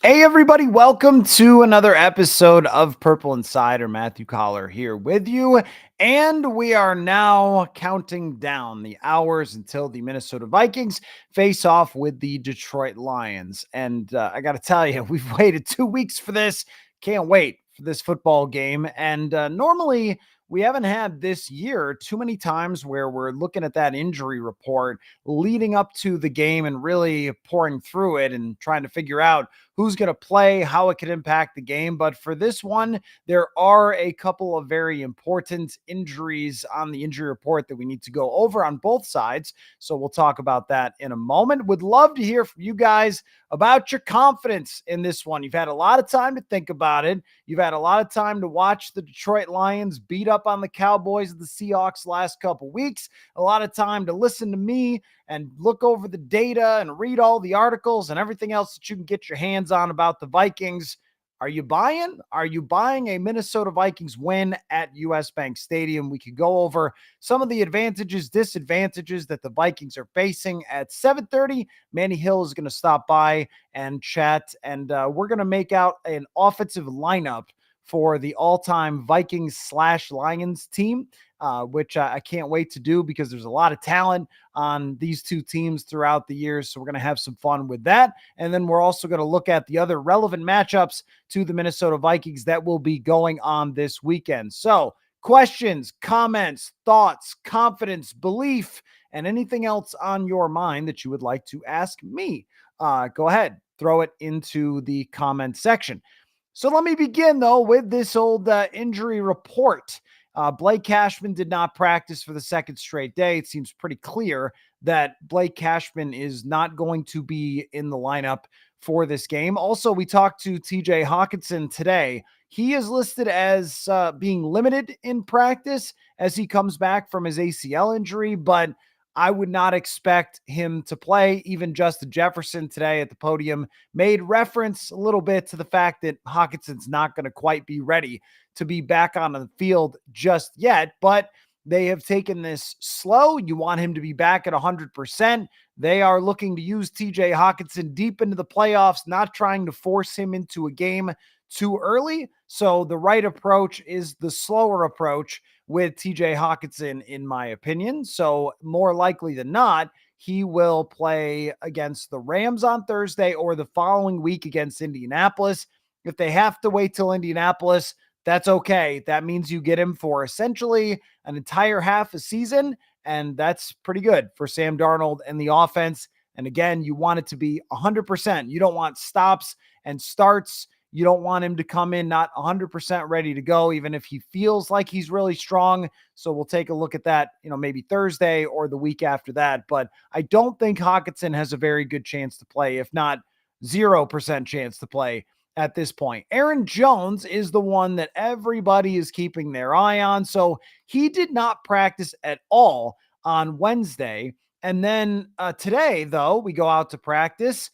Hey, everybody, welcome to another episode of Purple Insider. Matthew Coller here with you. And we are now counting down the hours until the Minnesota Vikings face off with the Detroit Lions. And I got to tell you, we've waited 2 weeks for this. Can't wait for this football game. And normally, we haven't had this year too many times where we're looking at that injury report leading up to the game and really pouring through it and trying to figure out who's going to play, how it could impact the game. But for this one, there are a couple of very important injuries on the injury report that we need to go over on both sides. So we'll talk about that in a moment. Would love to hear from you guys about your confidence in this one. You've had a lot of time to think about it. You've had a lot of time to watch the Detroit Lions beat up on the Cowboys and the Seahawks last couple weeks. A lot of time to listen to me and look over the data and read all the articles and everything else that you can get your hands on about the Vikings. Are you buying? Are you buying a Minnesota Vikings win at US Bank Stadium? We could go over some of the advantages, disadvantages that the Vikings are facing at 7:30. Manny Hill is going to stop by and chat, and we're going to make out an offensive lineup for the all-time Vikings/Lions team, which I can't wait to do because there's a lot of talent on these two teams throughout the years. So we're going to have some fun with that. And then we're also going to look at the other relevant matchups to the Minnesota Vikings that will be going on this weekend. So questions, comments, thoughts, confidence, belief, and anything else on your mind that you would like to ask me, go ahead, throw it into the comment section. So let me begin, though, with this old injury report. Blake Cashman did not practice for the second straight day. It seems pretty clear that Blake Cashman is not going to be in the lineup for this game. Also, we talked to TJ Hawkinson today. He is listed as being limited in practice as he comes back from his ACL injury, but I would not expect him to play. Even Justin Jefferson today at the podium made reference a little bit to the fact that Hawkinson's not going to quite be ready to be back on the field just yet, but they have taken this slow. You want him to be back at 100%. They are looking to use TJ Hawkinson deep into the playoffs, not trying to force him into a game too early. So the right approach is the slower approach with TJ Hawkinson, in my opinion. So more likely than not, he will play against the Rams on Thursday or the following week against Indianapolis. If they have to wait till Indianapolis, that's okay. That means you get him for essentially an entire half a season, and that's pretty good for Sam Darnold and the offense. And again, you want it to be 100%. You don't want stops and starts. You don't want him to come in not 100% ready to go, even if he feels like he's really strong. So we'll take a look at that, maybe Thursday or the week after that. But I don't think Hawkinson has a very good chance to play, if not 0% chance to play at this point. Aaron Jones is the one that everybody is keeping their eye on. So he did not practice at all on Wednesday. And then today, though, we go out to practice.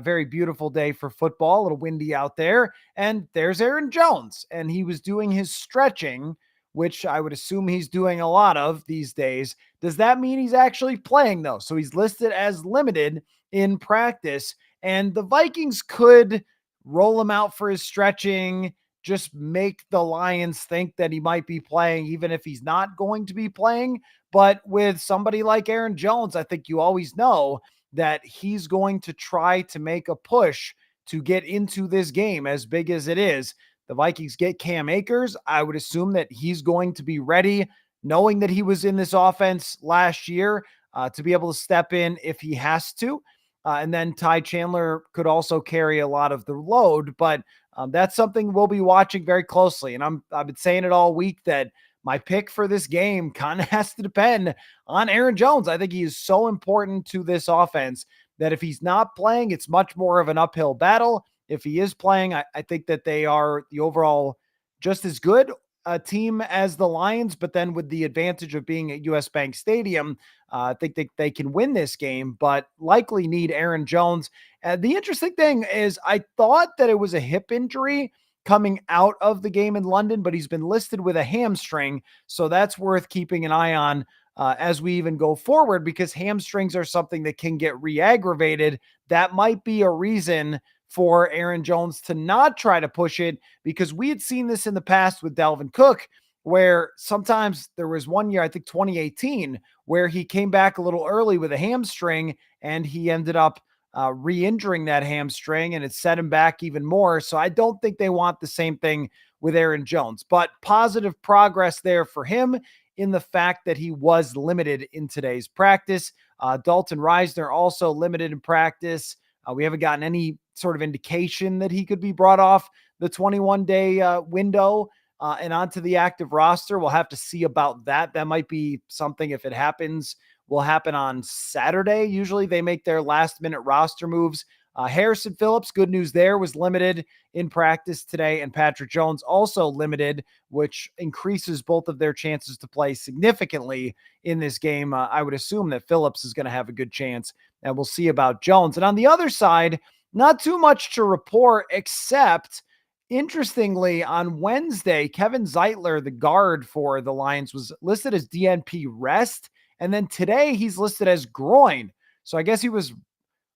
Very beautiful day for football, a little windy out there. And there's Aaron Jones. And he was doing his stretching, which I would assume he's doing a lot of these days. Does that mean he's actually playing, though? So he's listed as limited in practice. And the Vikings could roll him out for his stretching, just make the Lions think that he might be playing, even if he's not going to be playing. But with somebody like Aaron Jones, I think you always know that he's going to try to make a push to get into this game as big as it is. The Vikings get Cam Akers. I would assume that he's going to be ready, knowing that he was in this offense last year, to be able to step in if he has to. And then Ty Chandler could also carry a lot of the load, but that's something we'll be watching very closely. And I've been saying it all week that my pick for this game kind of has to depend on Aaron Jones. I think he is so important to this offense that if he's not playing, it's much more of an uphill battle. If he is playing, I think that they are the overall just as good a team as the Lions, but then with the advantage of being at US Bank Stadium, I think they can win this game, but likely need Aaron Jones. The interesting thing is I thought that it was a hip injury coming out of the game in London, but he's been listed with a hamstring. So that's worth keeping an eye on as we even go forward, because hamstrings are something that can get re-aggravated. That might be a reason for Aaron Jones to not try to push it, because we had seen this in the past with Dalvin Cook, where sometimes there was one year, I think 2018, where he came back a little early with a hamstring and he ended up re-injuring that hamstring, and it set him back even more. So I don't think they want the same thing with Aaron Jones, but positive progress there for him in the fact that he was limited in today's practice. Dalton Reisner also limited in practice. We haven't gotten any sort of indication that he could be brought off the 21-day window and onto the active roster. We'll have to see about that. That might be something, if it happens, will happen on Saturday. Usually they make their last-minute roster moves. Harrison Phillips, good news there, was limited in practice today, and Patrick Jones also limited, which increases both of their chances to play significantly in this game. I would assume that Phillips is going to have a good chance, and we'll see about Jones. And on the other side, not too much to report, except, interestingly, on Wednesday, Kevin Zeitler, the guard for the Lions, was listed as DNP rest, and then today he's listed as groin. So I guess he was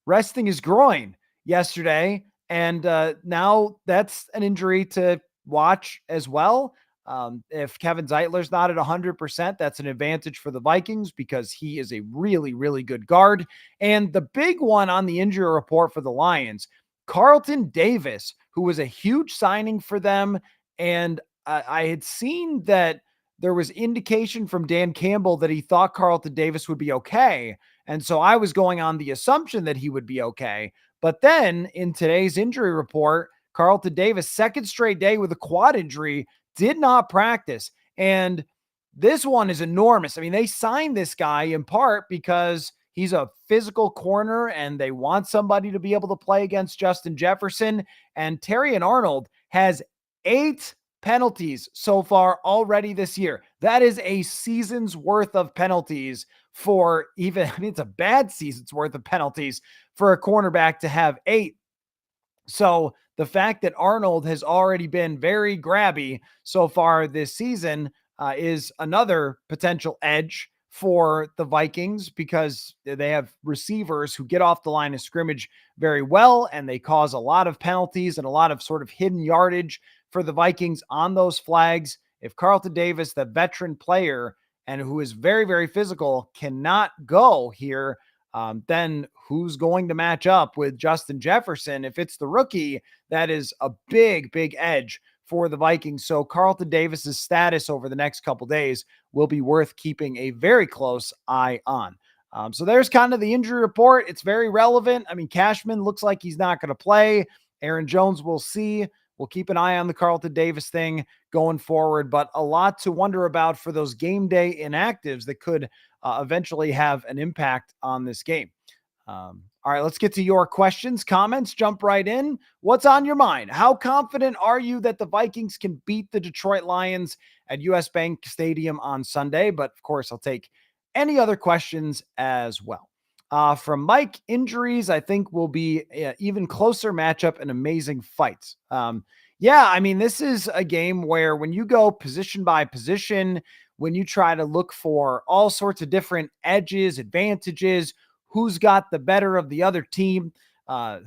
resting his groin yesterday, and now that's an injury to watch as well. If Kevin Zeitler's not at 100%, that's an advantage for the Vikings because he is a really, really good guard. And the big one on the injury report for the Lions, Carlton Davis, who was a huge signing for them. And I had seen that there was indication from Dan Campbell that he thought Carlton Davis would be okay. And so I was going on the assumption that he would be okay. But then in today's injury report, Carlton Davis, second straight day with a quad injury, did not practice. And this one is enormous. I mean, they signed this guy in part because he's a physical corner and they want somebody to be able to play against Justin Jefferson. And Terrion Arnold has 8 penalties so far already this year. That is a season's worth of penalties for even, I mean, it's a bad season's worth of penalties for a cornerback to have 8. So the fact that Arnold has already been very grabby so far this season is another potential edge for the Vikings, because they have receivers who get off the line of scrimmage very well, and they cause a lot of penalties and a lot of sort of hidden yardage for the Vikings on those flags. If Carlton Davis, the veteran player and who is very, very physical, cannot go here, then who's going to match up with Justin Jefferson? If it's the rookie, that is a big, big edge for the Vikings. So Carlton Davis's status over the next couple days will be worth keeping a very close eye on. So there's kind of the injury report. It's very relevant. I mean, Cashman looks like he's not going to play. Aaron Jones, we'll see. We'll keep an eye on the Carlton Davis thing going forward, but a lot to wonder about for those game day inactives that could eventually have an impact on this game. All right, let's get to your questions, comments, jump right in. What's on your mind? How confident are you that the Vikings can beat the Detroit Lions at US Bank Stadium on Sunday? But of course, I'll take any other questions as well. From Mike, injuries, I think, will be even closer matchup and amazing fights. Yeah, I mean, this is a game where when you go position by position, when you try to look for all sorts of different edges, advantages, who's got the better of the other team, I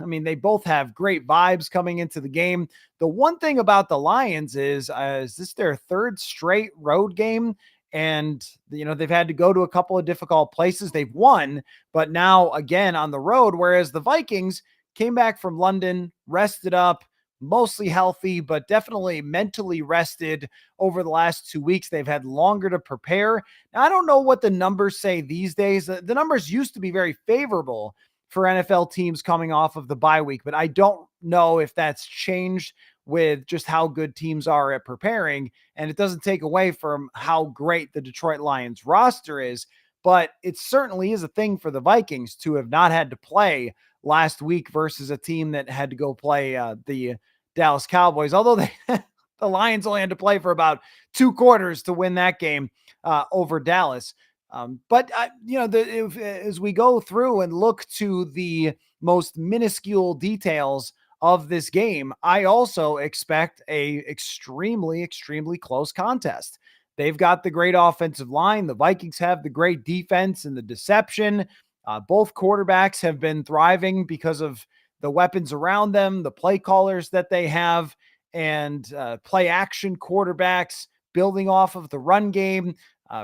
mean, they both have great vibes coming into the game. The one thing about the Lions is this their third straight road game? And, you know, they've had to go to a couple of difficult places. They've won, but now again on the road, whereas the Vikings came back from London, rested up, mostly healthy, but definitely mentally rested over the last 2 weeks. They've had longer to prepare. Now, I don't know what the numbers say these days. The numbers used to be very favorable for NFL teams coming off of the bye week, but I don't know if that's changed with just how good teams are at preparing. And it doesn't take away from how great the Detroit Lions roster is, but it certainly is a thing for the Vikings to have not had to play last week versus a team that had to go play the Dallas Cowboys, although the Lions only had to play for about 2 quarters to win that game over Dallas. But as we go through and look to the most minuscule details of this game, I also expect a extremely, extremely close contest. They've got the great offensive line. The Vikings have the great defense and the deception. Both quarterbacks have been thriving because of the weapons around them, the play callers that they have, and play action quarterbacks building off of the run game.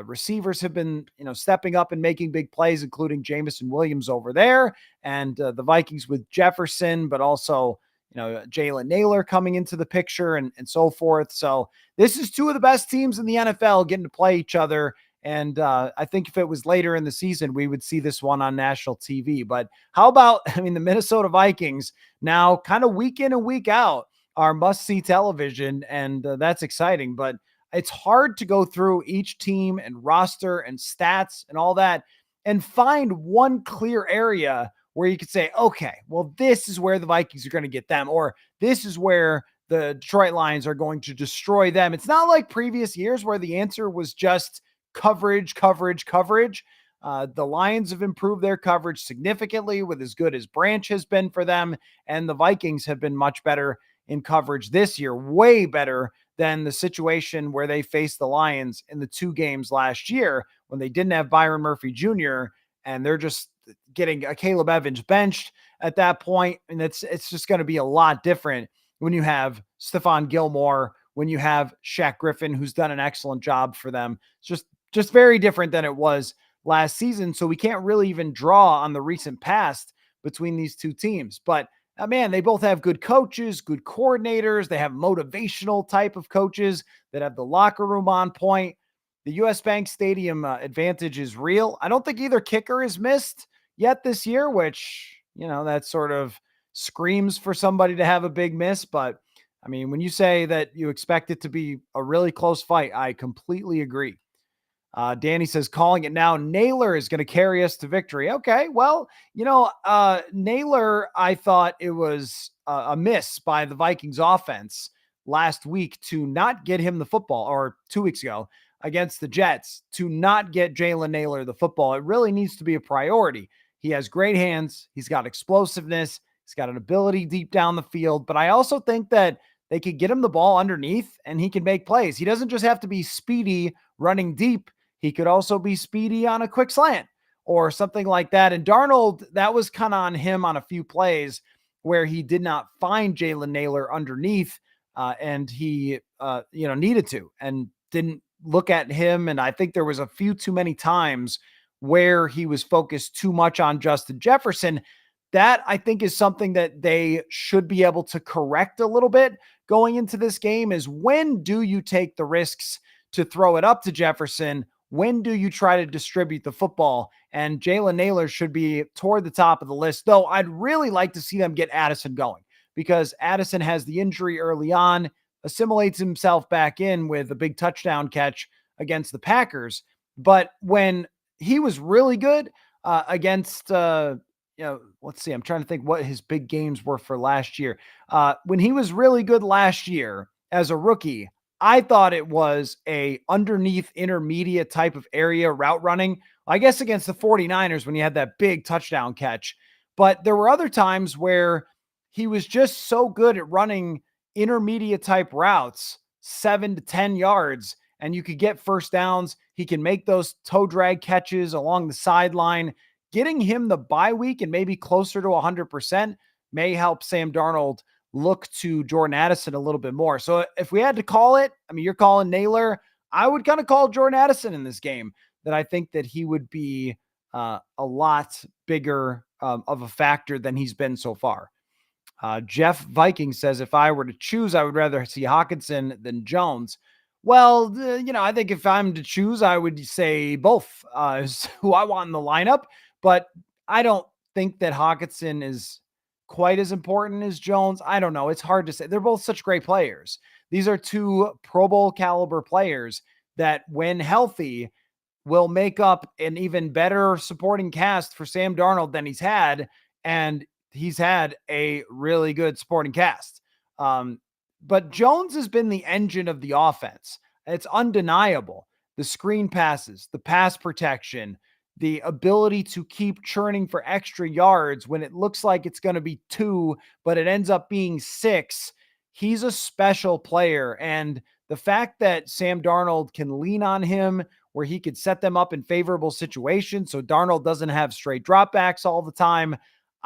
Receivers have been, stepping up and making big plays, including Jamison Williams over there, and the Vikings with Jefferson, but also, Jalen Naylor coming into the picture and so forth. So this is two of the best teams in the NFL getting to play each other. And I think if it was later in the season, we would see this one on national TV. But how about, the Minnesota Vikings now kind of week in and week out are must-see television, and that's exciting. But it's hard to go through each team and roster and stats and all that and find one clear area where you could say, okay, well, this is where the Vikings are going to get them, or this is where the Detroit Lions are going to destroy them. It's not like previous years where the answer was just coverage. The Lions have improved their coverage significantly with as good as Branch has been for them, and the Vikings have been much better in coverage this year, way better than the situation where they faced the Lions in the 2 games last year when they didn't have Byron Murphy Jr. and they're just getting a Caleb Evans benched at that point. And it's just going to be a lot different when you have Stephon Gilmore, when you have Shaq Griffin, who's done an excellent job for them. It's just very different than it was last season. So we can't really even draw on the recent past between these two teams. But man, they both have good coaches, good coordinators. They have motivational type of coaches that have the locker room on point. The US Bank Stadium advantage is real. I don't think either kicker is missed yet this year, which, that sort of screams for somebody to have a big miss. But when you say that you expect it to be a really close fight, I completely agree. Danny says, calling it now, Naylor is going to carry us to victory. Okay, well, Naylor, I thought it was a miss by the Vikings offense last week to not get him the football, or 2 weeks ago against the Jets, to not get Jalen Naylor the football. It really needs to be a priority. He has great hands. He's got explosiveness. He's got an ability deep down the field. But I also think that they could get him the ball underneath and he can make plays. He doesn't just have to be speedy running deep. He could also be speedy on a quick slant or something like that. And Darnold, that was kind of on him on a few plays where he did not find Jalen Naylor underneath and he, needed to and didn't look at him. And I think there was a few too many times where he was focused too much on Justin Jefferson. That, I think, is something that they should be able to correct a little bit going into this game, is when do you take the risks to throw it up to Jefferson? When do you try to distribute the football? And Jalen Naylor should be toward the top of the list, though I'd really like to see them get Addison going, because Addison has the injury early on, assimilates himself back in with a big touchdown catch against the Packers. But when he was really good against let's see, I'm trying to think what his big games were for last year. When he was really good last year as a rookie, I thought it was a underneath intermediate type of area route running, I guess against the 49ers when he had that big touchdown catch. But there were other times where he was just so good at running intermediate type routes, 7 to 10 yards, and you could get first downs. He can make those toe drag catches along the sideline. Getting him the bye week and maybe closer to 100% may help Sam Darnold look to Jordan Addison a little bit more. So if we had to call it, you're calling Naylor. I would kind of call Jordan Addison in this game, that I think that he would be a lot bigger of a factor than he's been so far. Jeff Viking says, if I were to choose, I would rather see Hawkinson than Jones. Well, I think if I'm to choose, I would say both is who I want in the lineup, but I don't think that Hawkinson is quite as important as Jones. I don't know. It's hard to say. They're both such great players. These are two Pro Bowl caliber players that, when healthy, will make up an even better supporting cast for Sam Darnold than he's had. And he's had a really good supporting cast. But Jones has been the engine of the offense. It's undeniable. The screen passes, the pass protection, the ability to keep churning for extra yards when it looks like it's going to be 2, but it ends up being 6. He's a special player. And the fact that Sam Darnold can lean on him, where he could set them up in favorable situations so Darnold doesn't have straight dropbacks all the time,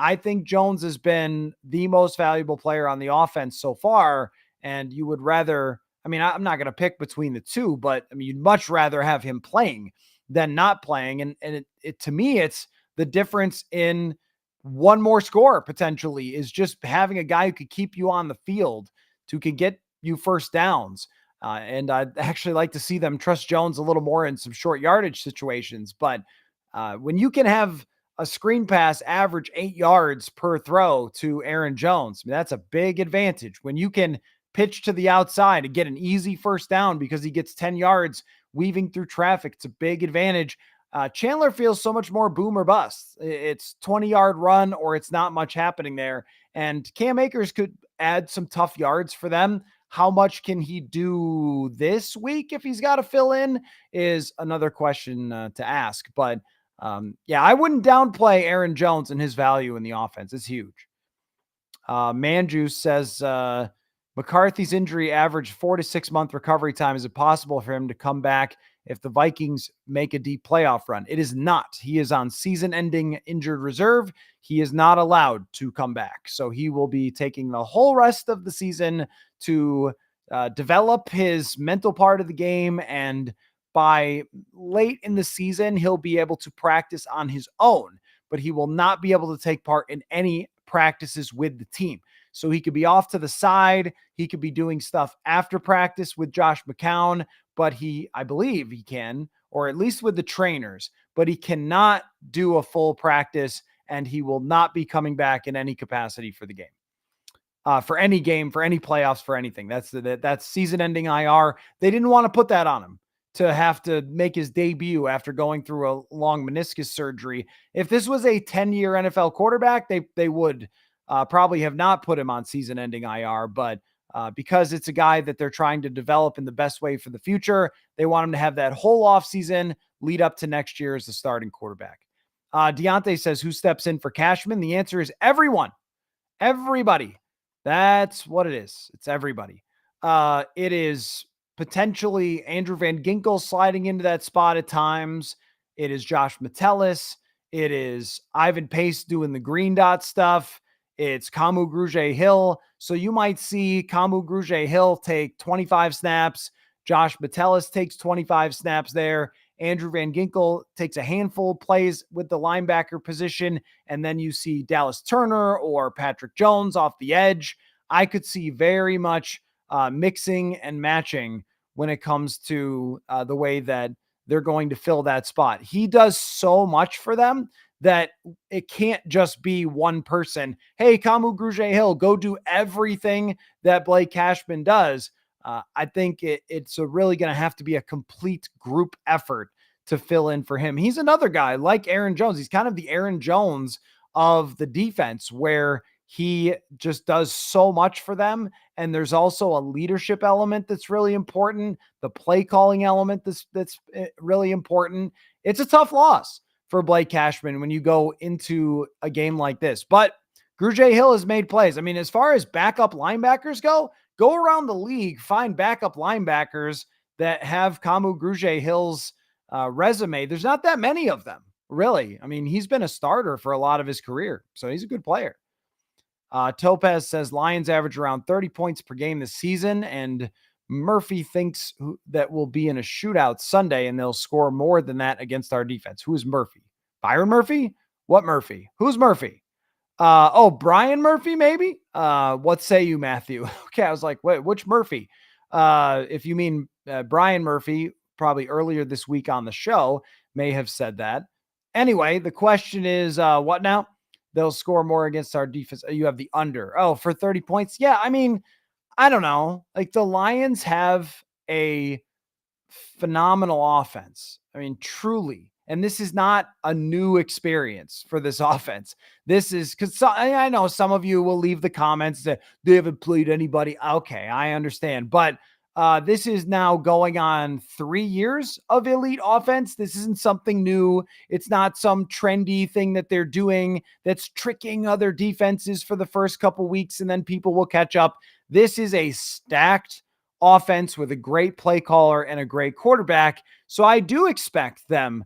I think Jones has been the most valuable player on the offense so far. And you would rather, I mean, I'm not going to pick between the two, but I mean, you'd much rather have him playing than not playing. And it to me, it's the difference in one more score potentially is just having a guy who could keep you on the field, who can get you first downs. And I'd actually like to see them trust Jones a little more in some short yardage situations. But when you can have a screen pass average 8 yards per throw to Aaron Jones, I mean, that's a big advantage. When you can pitch to the outside and get an easy first down because he gets 10 yards weaving through traffic, it's a big advantage. Chandler feels so much more boom or bust. It's 20-yard run or it's not much happening there. And Cam Akers could add some tough yards for them. How much can he do this week if he's got to fill in is another question to ask. But yeah, I wouldn't downplay Aaron Jones and his value in the offense. It's huge. Manjuice says McCarthy's injury averaged 4 to 6 month recovery time. Is it possible for him to come back if the Vikings make a deep playoff run? It is not. He is on season-ending injured reserve. He is not allowed to come back. So he will be taking the whole rest of the season to develop his mental part of the game. And by late in the season, he'll be able to practice on his own, but he will not be able to take part in any practices with the team. So he could be off to the side. He could be doing stuff after practice with Josh McCown, but I believe he can, or at least with the trainers, but he cannot do a full practice, and he will not be coming back in any capacity for the game. For any game, for any playoffs, for anything. That's season-ending IR. They didn't want to put that on him to have to make his debut after going through a long meniscus surgery. If this was a 10-year NFL quarterback, they would probably have not put him on season-ending IR, but because it's a guy that they're trying to develop in the best way for the future, they want him to have that whole offseason lead up to next year as the starting quarterback. Deontay says, who steps in for Cashman? The answer is everyone. Everybody. That's what it is. It's everybody. It is potentially Andrew Van Ginkel sliding into that spot at times. It is Josh Metellus. It is Ivan Pace doing the green dot stuff. It's Kamu Grugier-Hill. So you might see Kamu Grugier-Hill take 25 snaps. Josh Metellus takes 25 snaps there. Andrew Van Ginkel takes a handful of plays with the linebacker position, and then you see Dallas Turner or Patrick Jones off the edge. I could see very much mixing and matching when it comes to the way that they're going to fill that spot. He does so much for them that it can't just be one person. Hey, Kamu Grugier-Hill, go do everything that Blake Cashman does. I think it's really going to have to be a complete group effort to fill in for him. He's another guy like Aaron Jones. He's kind of the Aaron Jones of the defense, where he just does so much for them. And there's also a leadership element that's really important. The play calling element that's really important. It's a tough loss for Blake Cashman when you go into a game like this. But Grugier-Hill has made plays. I mean, as far as backup linebackers go around the league, find backup linebackers that have Kamu Grugier-Hill's resume. There's not that many of them, really. I mean, he's been a starter for a lot of his career, so he's a good player. Topaz says Lions average around 30 points per game this season, and Murphy thinks that will be in a shootout Sunday, and they'll score more than that against our defense. Who is Murphy? Byron Murphy? What Murphy? Who's Murphy? Brian Murphy, maybe? What say you, Matthew? Okay, I was like, wait, which Murphy? If you mean Brian Murphy, probably earlier this week on the show, may have said that. Anyway, the question is, what now? They'll score more against our defense. You have the under. Oh, for 30 points? Yeah, I mean, I don't know. Like, the Lions have a phenomenal offense. I mean, truly. And this is not a new experience for this offense. This is because I know some of you will leave the comments that they haven't played anybody. Okay, I understand. But this is now going on 3 years of elite offense. This isn't something new. It's not some trendy thing that they're doing that's tricking other defenses for the first couple weeks, and then people will catch up. This is a stacked offense with a great play caller and a great quarterback. So I do expect them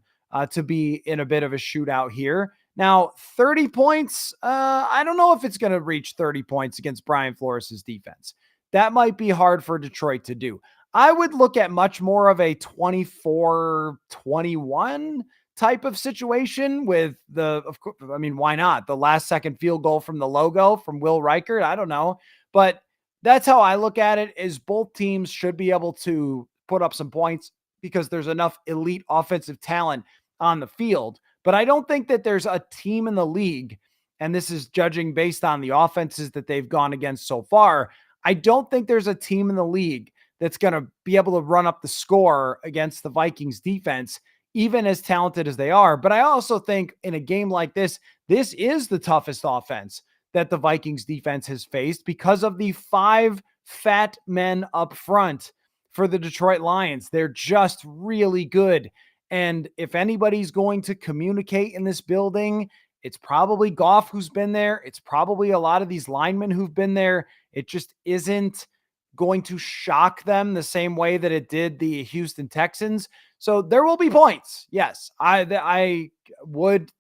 to be in a bit of a shootout here. Now, 30 points, I don't know if it's going to reach 30 points against Brian Flores' defense. That might be hard for Detroit to do. I would look at much more of a 24-21 type of situation with of course, I mean, why not? The last second field goal from the logo from Will Reichert. I don't know. But that's how I look at it is both teams should be able to put up some points because there's enough elite offensive talent on the field. But I don't think that there's a team in the league, and this is judging based on the offenses that they've gone against so far. I don't think there's a team in the league that's going to be able to run up the score against the Vikings defense, even as talented as they are. But I also think in a game like this is the toughest offense that the Vikings defense has faced because of the 5 fat men up front for the Detroit Lions. They're just really good. And if anybody's going to communicate in this building, it's probably Goff who's been there. It's probably a lot of these linemen who've been there. It just isn't going to shock them the same way that it did the Houston Texans. So there will be points. Yes, I would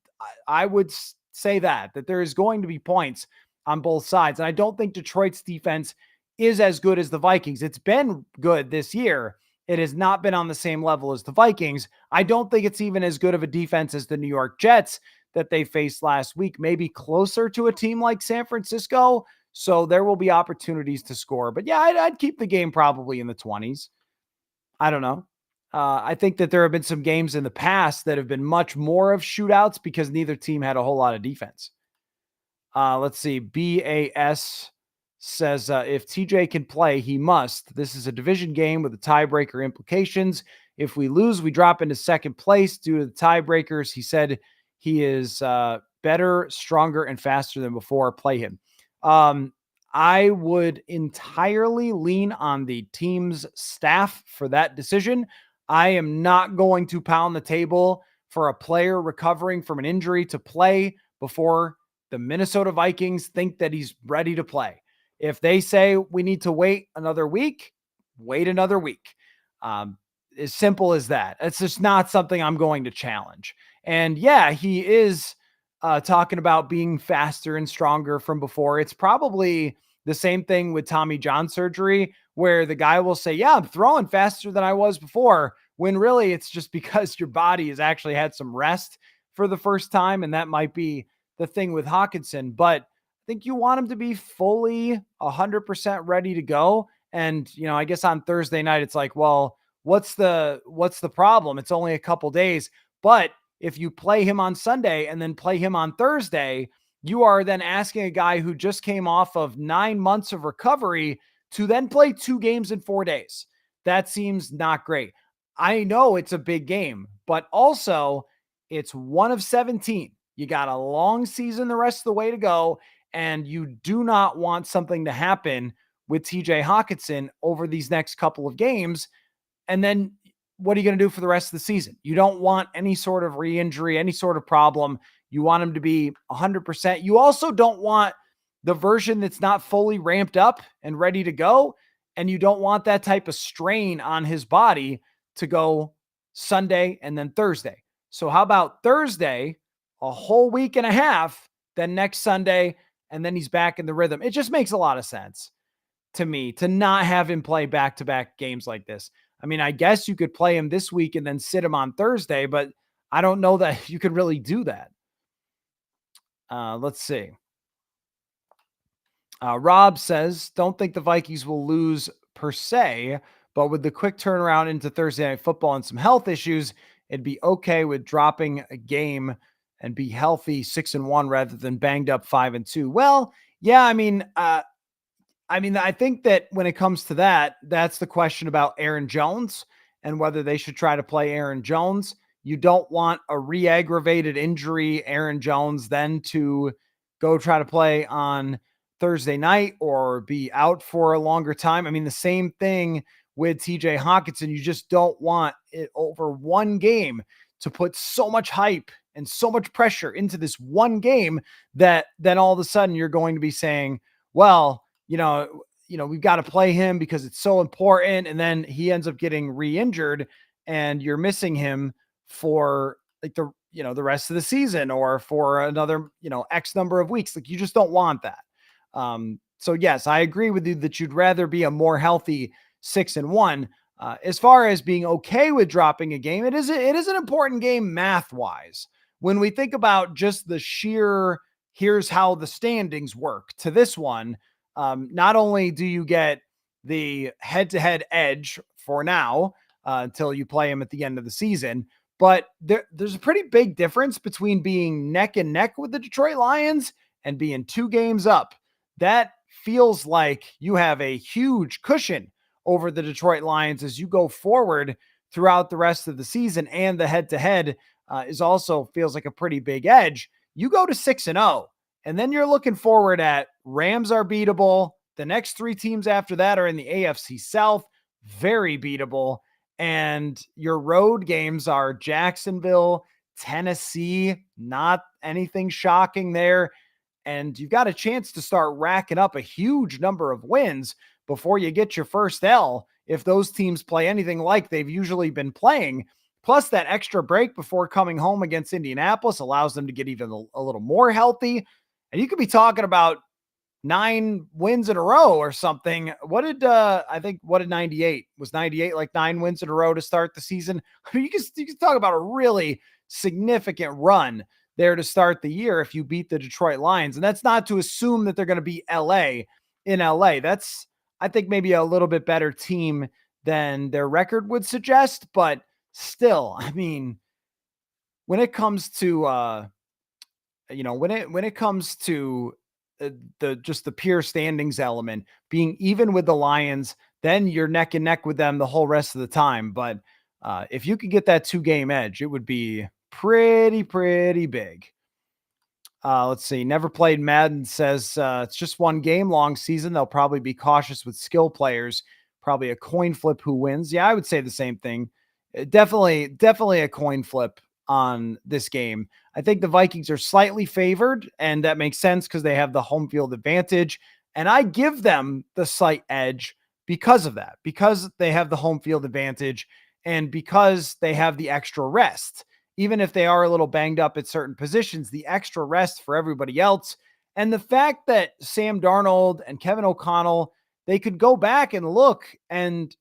say that there is going to be points on both sides. And I don't think Detroit's defense is as good as the Vikings. It's been good this year. It has not been on the same level as the Vikings. I don't think it's even as good of a defense as the New York Jets that they faced last week, maybe closer to a team like San Francisco. So there will be opportunities to score. But yeah, I'd keep the game probably in the 20s. I don't know. I think that there have been some games in the past that have been much more of shootouts because neither team had a whole lot of defense. Let's see. BAS says if TJ can play, he must. This is a division game with the tiebreaker implications. If we lose, we drop into second place due to the tiebreakers. He said he is better, stronger, and faster than before. Play him. I would entirely lean on the team's staff for that decision. I am not going to pound the table for a player recovering from an injury to play before the Minnesota Vikings think that he's ready to play. If they say we need to wait another week, wait another week. As simple as that. It's just not something I'm going to challenge. And yeah, he is talking about being faster and stronger from before. It's probably the same thing with Tommy John surgery, where the guy will say, yeah, I'm throwing faster than I was before, when really it's just because your body has actually had some rest for the first time. And that might be the thing with Hawkinson, but I think you want him to be fully 100% ready to go. And, I guess on Thursday night, it's like, well, what's the problem? It's only a couple days, but if you play him on Sunday and then play him on Thursday, you are then asking a guy who just came off of 9 months of recovery to then play 2 games in 4 days. That seems not great. I know it's a big game, but also it's 1 of 17. You got a long season the rest of the way to go, and you do not want something to happen with TJ Hawkinson over these next couple of games. And then what are you going to do for the rest of the season? You don't want any sort of re-injury, any sort of problem. You want him to be 100%. You also don't want the version that's not fully ramped up and ready to go. And you don't want that type of strain on his body to go Sunday and then Thursday. So how about Thursday, a whole week and a half, then next Sunday, and then he's back in the rhythm? It just makes a lot of sense to me to not have him play back-to-back games like this. I mean, I guess you could play him this week and then sit him on Thursday, but I don't know that you could really do that. Let's see. Rob says, don't think the Vikings will lose per se, but with the quick turnaround into Thursday Night Football and some health issues, it'd be okay with dropping a game and be healthy 6-1 rather than banged up 5-2. Well, yeah, I mean, I think that when it comes to that, that's the question about Aaron Jones and whether they should try to play Aaron Jones. You don't want a re-aggravated injury Aaron Jones then to go try to play on Thursday night or be out for a longer time. I mean, the same thing with TJ Hawkinson. You just don't want it over one game to put so much hype and so much pressure into this one game that then all of a sudden you're going to be saying, well, we've got to play him because it's so important. And then he ends up getting re-injured and you're missing him for like the rest of the season or for another, X number of weeks. Like, you just don't want that. So yes, I agree with you that you'd rather be a more healthy 6-1. As far as being okay with dropping a game, it is an important game math wise. When we think about just the sheer, here's how the standings work to this one, not only do you get the head-to-head edge for now until you play them at the end of the season, but there's a pretty big difference between being neck and neck with the Detroit Lions and being 2 games up. That feels like you have a huge cushion over the Detroit Lions as you go forward throughout the rest of the season, and the head-to-head is also feels like a pretty big edge. You go to 6-0, and then you're looking forward at Rams are beatable. The next 3 teams after that are in the AFC South, very beatable. And your road games are Jacksonville, Tennessee, not anything shocking there. And you've got a chance to start racking up a huge number of wins before you get your first L, if those teams play anything like they've usually been playing. Plus, that extra break before coming home against Indianapolis allows them to get even a little more healthy. And you could be talking about 9 wins in a row or something. What did 98? Was 98 like 9 wins in a row to start the season? I mean, you can talk about a really significant run there to start the year if you beat the Detroit Lions. And that's not to assume that they're going to beat LA in LA. That's, I think, maybe a little bit better team than their record would suggest, but still, I mean, when it comes to when it comes to the pure standings element, being even with the Lions, then you're neck and neck with them the whole rest of the time. But if you could get that 2-game edge, it would be pretty big. Let's see. Never played Madden says it's just 1 game long season. They'll probably be cautious with skill players. Probably a coin flip who wins. Yeah, I would say the same thing. Definitely a coin flip on this game. I think the Vikings are slightly favored, and that makes sense because they have the home field advantage. And I give them the slight edge because of that, because they have the home field advantage and because they have the extra rest. Even if they are a little banged up at certain positions, the extra rest for everybody else. And the fact that Sam Darnold and Kevin O'Connell, they could go back and look and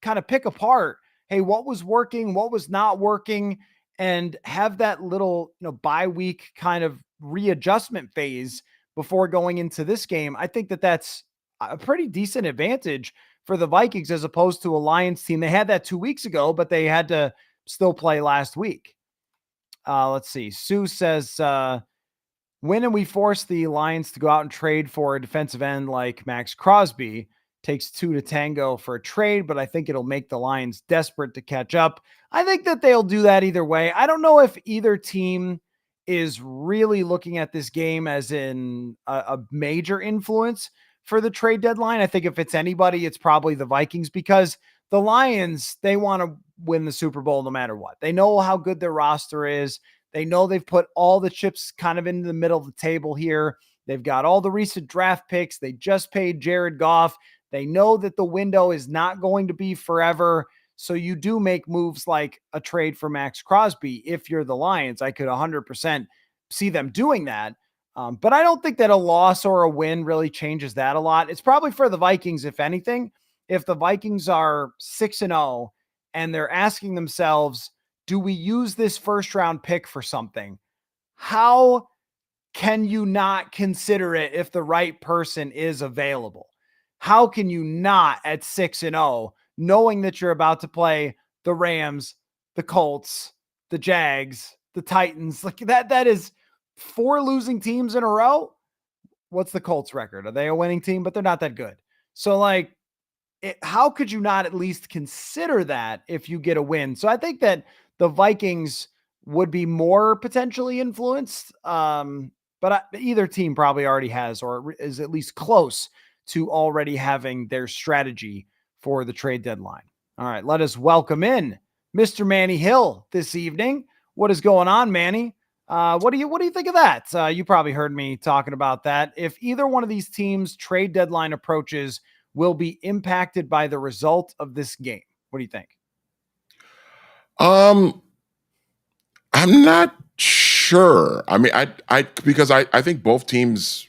kind of pick apart, hey, what was working, what was not working, and have that little, bye week kind of readjustment phase before going into this game. I think that that's a pretty decent advantage for the Vikings as opposed to a Lions team. They had that 2 weeks ago, but they had to still play last week. Let's see. Sue says, when and we force the Lions to go out and trade for a defensive end like Max Crosby. Takes 2 to tango for a trade, but I think it'll make the Lions desperate to catch up. I think that they'll do that either way. I don't know if either team is really looking at this game as in a major influence for the trade deadline. I think if it's anybody, it's probably the Vikings, because the Lions, they want to win the Super Bowl no matter what. They know how good their roster is. They know they've put all the chips kind of into the middle of the table here. They've got all the recent draft picks. They just paid Jared Goff. They know that the window is not going to be forever. So you do make moves like a trade for Max Crosby. If you're the Lions, I could 100% see them doing that. But I don't think that a loss or a win really changes that a lot. It's probably for the Vikings, if anything. If the Vikings are 6-0 and they're asking themselves, do we use this first round pick for something? How can you not consider it if the right person is available? How can you not at 6-0, knowing that you're about to play the Rams, the Colts, the Jags, the Titans? Like that is 4 losing teams in a row. What's the Colts record? Are they a winning team? But they're not that good. So how could you not at least consider that if you get a win? So I think that the Vikings would be more potentially influenced. But either team probably already has, or is at least close to already having their strategy for the trade deadline. All right, let us welcome in Mr. Manny Hill this evening. What is going on, Manny? What do you think of that? You probably heard me talking about that. If either one of these teams' trade deadline approaches will be impacted by the result of this game, what do you think? I'm not sure. I mean, I think both teams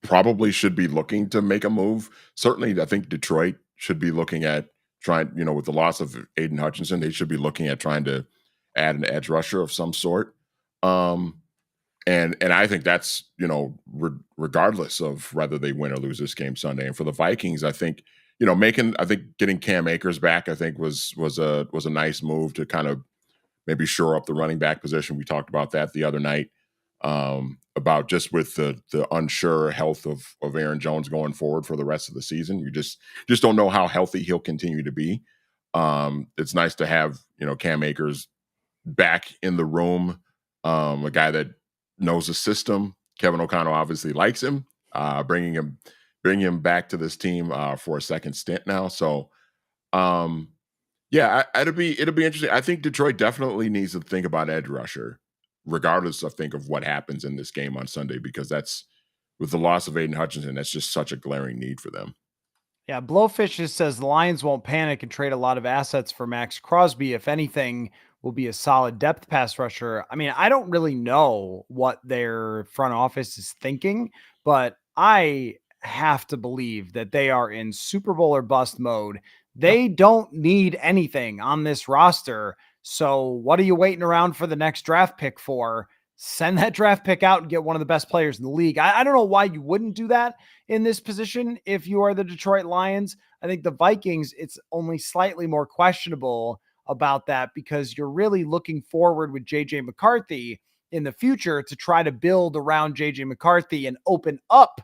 probably should be looking to make a move. Certainly, I think Detroit should be looking at trying, with the loss of Aiden Hutchinson, they should be looking at trying to add an edge rusher of some sort. Um, and I think that's regardless of whether they win or lose this game Sunday. And for the Vikings, I think getting Cam Akers back, I think was a nice move to kind of maybe shore up the running back position. We talked about that the other night, about just with the unsure health of Aaron Jones going forward for the rest of the season. You just don't know how healthy he'll continue to be. It's nice to have Cam Akers back in the room, a guy that knows the system. Kevin O'Connell obviously likes him, bringing him back to this team for a second stint now. So um, yeah, it'll be interesting. I think Detroit definitely needs to think about edge rusher, regardless of what happens in this game on Sunday, because that's with the loss of Aiden Hutchinson, that's just such a glaring need for them. Yeah, Blowfish just says the Lions won't panic and trade a lot of assets for Max Crosby. If anything, will be a solid depth pass rusher. I mean, I don't really know what their front office is thinking, but I have to believe that they are in Super Bowl or bust mode. They don't need anything on this roster. So what are you waiting around for the next draft pick for? Send that draft pick out and get one of the best players in the league. I don't know why you wouldn't do that in this position if you are the Detroit Lions. I think the Vikings, it's only slightly more questionable about that because you're really looking forward with JJ McCarthy in the future to try to build around JJ McCarthy and open up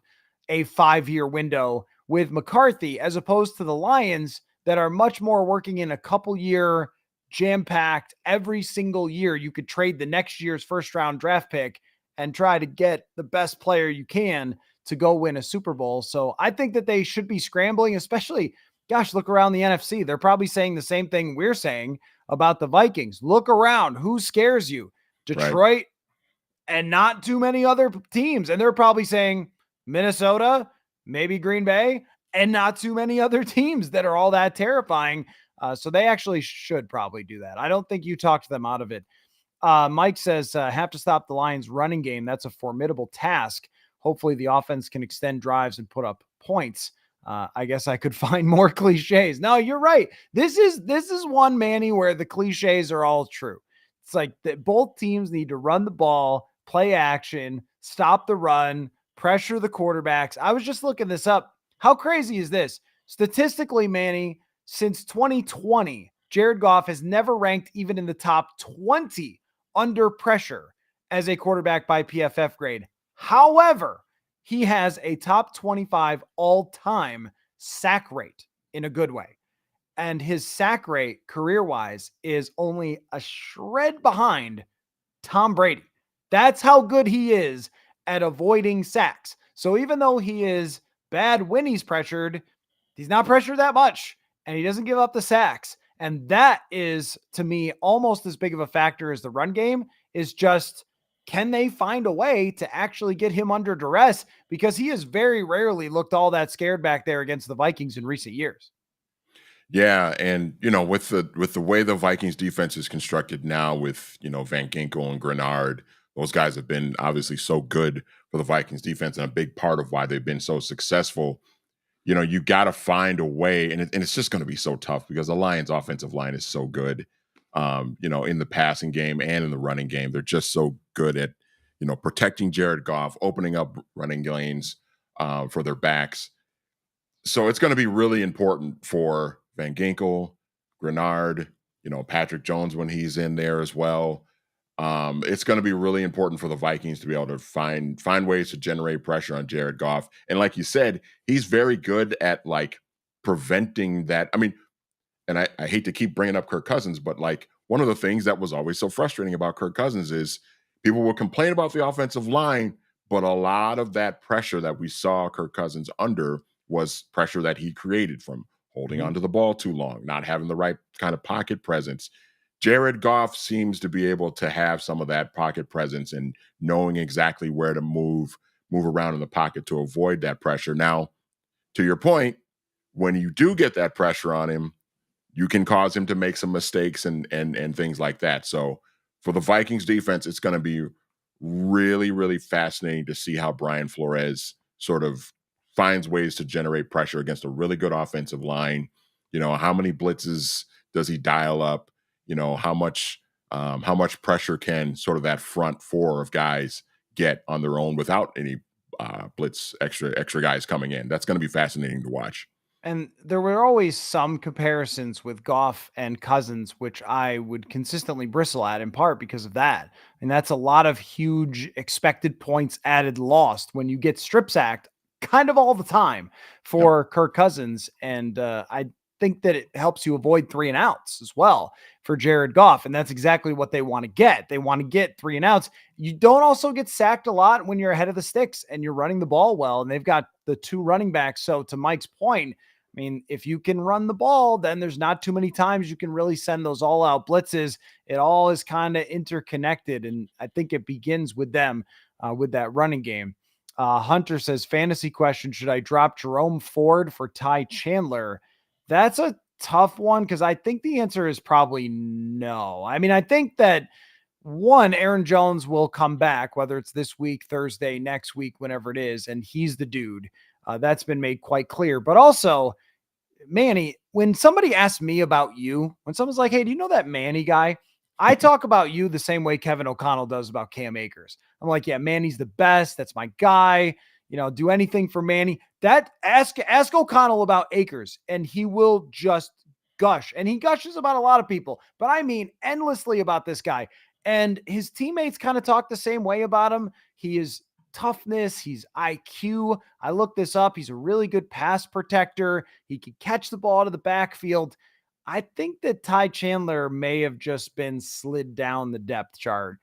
a 5-year window with McCarthy, as opposed to the Lions that are much more working in a couple year jam-packed. Every single year you could trade the next year's first round draft pick and try to get the best player you can to go win a Super Bowl. So I think that they should be scrambling, especially, gosh, look around the NFC. They're probably saying the same thing we're saying about the Vikings. Look around. Who scares you? Detroit, right, and not too many other teams. And they're probably saying Minnesota, maybe Green Bay, and not too many other teams that are all that terrifying. So they actually should probably do that. I don't think you talked them out of it. Mike says, have to stop the Lions running game. That's a formidable task. Hopefully the offense can extend drives and put up points. I guess I could find more cliches. No, you're right. This is one, Manny, where the cliches are all true. It's like that both teams need to run the ball, play action, stop the run, pressure the quarterbacks. I was just looking this up. How crazy is this? Statistically, Manny, since 2020, Jared Goff has never ranked even in the top 20 under pressure as a quarterback by PFF grade. However, he has a top 25 all-time sack rate in a good way. And his sack rate career-wise is only a shred behind Tom Brady. That's how good he is at avoiding sacks. So even though he is bad when he's pressured, he's not pressured that much, and he doesn't give up the sacks. And that is, to me, almost as big of a factor as the run game. Is just, can they find a way to actually get him under duress? Because he has very rarely looked all that scared back there against the Vikings in recent years. Yeah, and with the way the Vikings defense is constructed now, with Van Ginkel and Grenard, those guys have been obviously so good for the Vikings defense, and a big part of why they've been so successful. You got to find a way, and it's just going to be so tough because the Lions' offensive line is so good. In the passing game and in the running game, they're just so good at protecting Jared Goff, opening up running lanes for their backs. So it's going to be really important for Van Ginkel, Grenard, Patrick Jones when he's in there as well. It's going to be really important for the Vikings to be able to find ways to generate pressure on Jared Goff. And like you said, he's very good at preventing that. I mean, and I hate to keep bringing up Kirk Cousins, but one of the things that was always so frustrating about Kirk Cousins is people will complain about the offensive line, but a lot of that pressure that we saw Kirk Cousins under was pressure that he created from holding onto the ball too long, not having the right kind of pocket presence. Jared Goff seems to be able to have some of that pocket presence and knowing exactly where to move around in the pocket to avoid that pressure. Now, to your point, when you do get that pressure on him, you can cause him to make some mistakes and things like that. So for the Vikings defense, it's going to be really, really fascinating to see how Brian Flores sort of finds ways to generate pressure against a really good offensive line. How many blitzes does he dial up? How much pressure can sort of that front four of guys get on their own without any blitz extra guys coming in? That's going to be fascinating to watch. And there were always some comparisons with Goff and Cousins, which I would consistently bristle at, in part because of that. And that's a lot of huge expected points added lost when you get strip sacked kind of all the time Yep. for Kirk Cousins. And I think that it helps you avoid 3-and-outs as well for Jared Goff. And that's exactly what they want to get. They want to get 3-and-outs. You don't also get sacked a lot when you're ahead of the sticks and you're running the ball well. And they've got the two running backs. So to Mike's point, I mean, if you can run the ball, then there's not too many times you can really send those all out blitzes. It all is kind of interconnected. And I think it begins with them, with that running game. Hunter says, fantasy question, should I drop Jerome Ford for Ty Chandler? That's a tough one because I think the answer is probably no. I mean, I think that one, Aaron Jones will come back, whether it's this week, Thursday, next week, whenever it is, and he's the dude. That's been made quite clear. But also, Manny, when somebody asks me about you, when someone's like, hey, do you know that Manny guy? I talk about you the same way Kevin O'Connell does about Cam Akers. I'm like, yeah, Manny's the best. That's my guy. Do anything for Manny. That ask O'Connell about Akers, and he will just gush. And he gushes about a lot of people, but I mean endlessly about this guy. And his teammates kind of talk the same way about him. He is toughness. He's IQ. I looked this up. He's a really good pass protector. He can catch the ball out of the backfield. I think that Ty Chandler may have just been slid down the depth chart.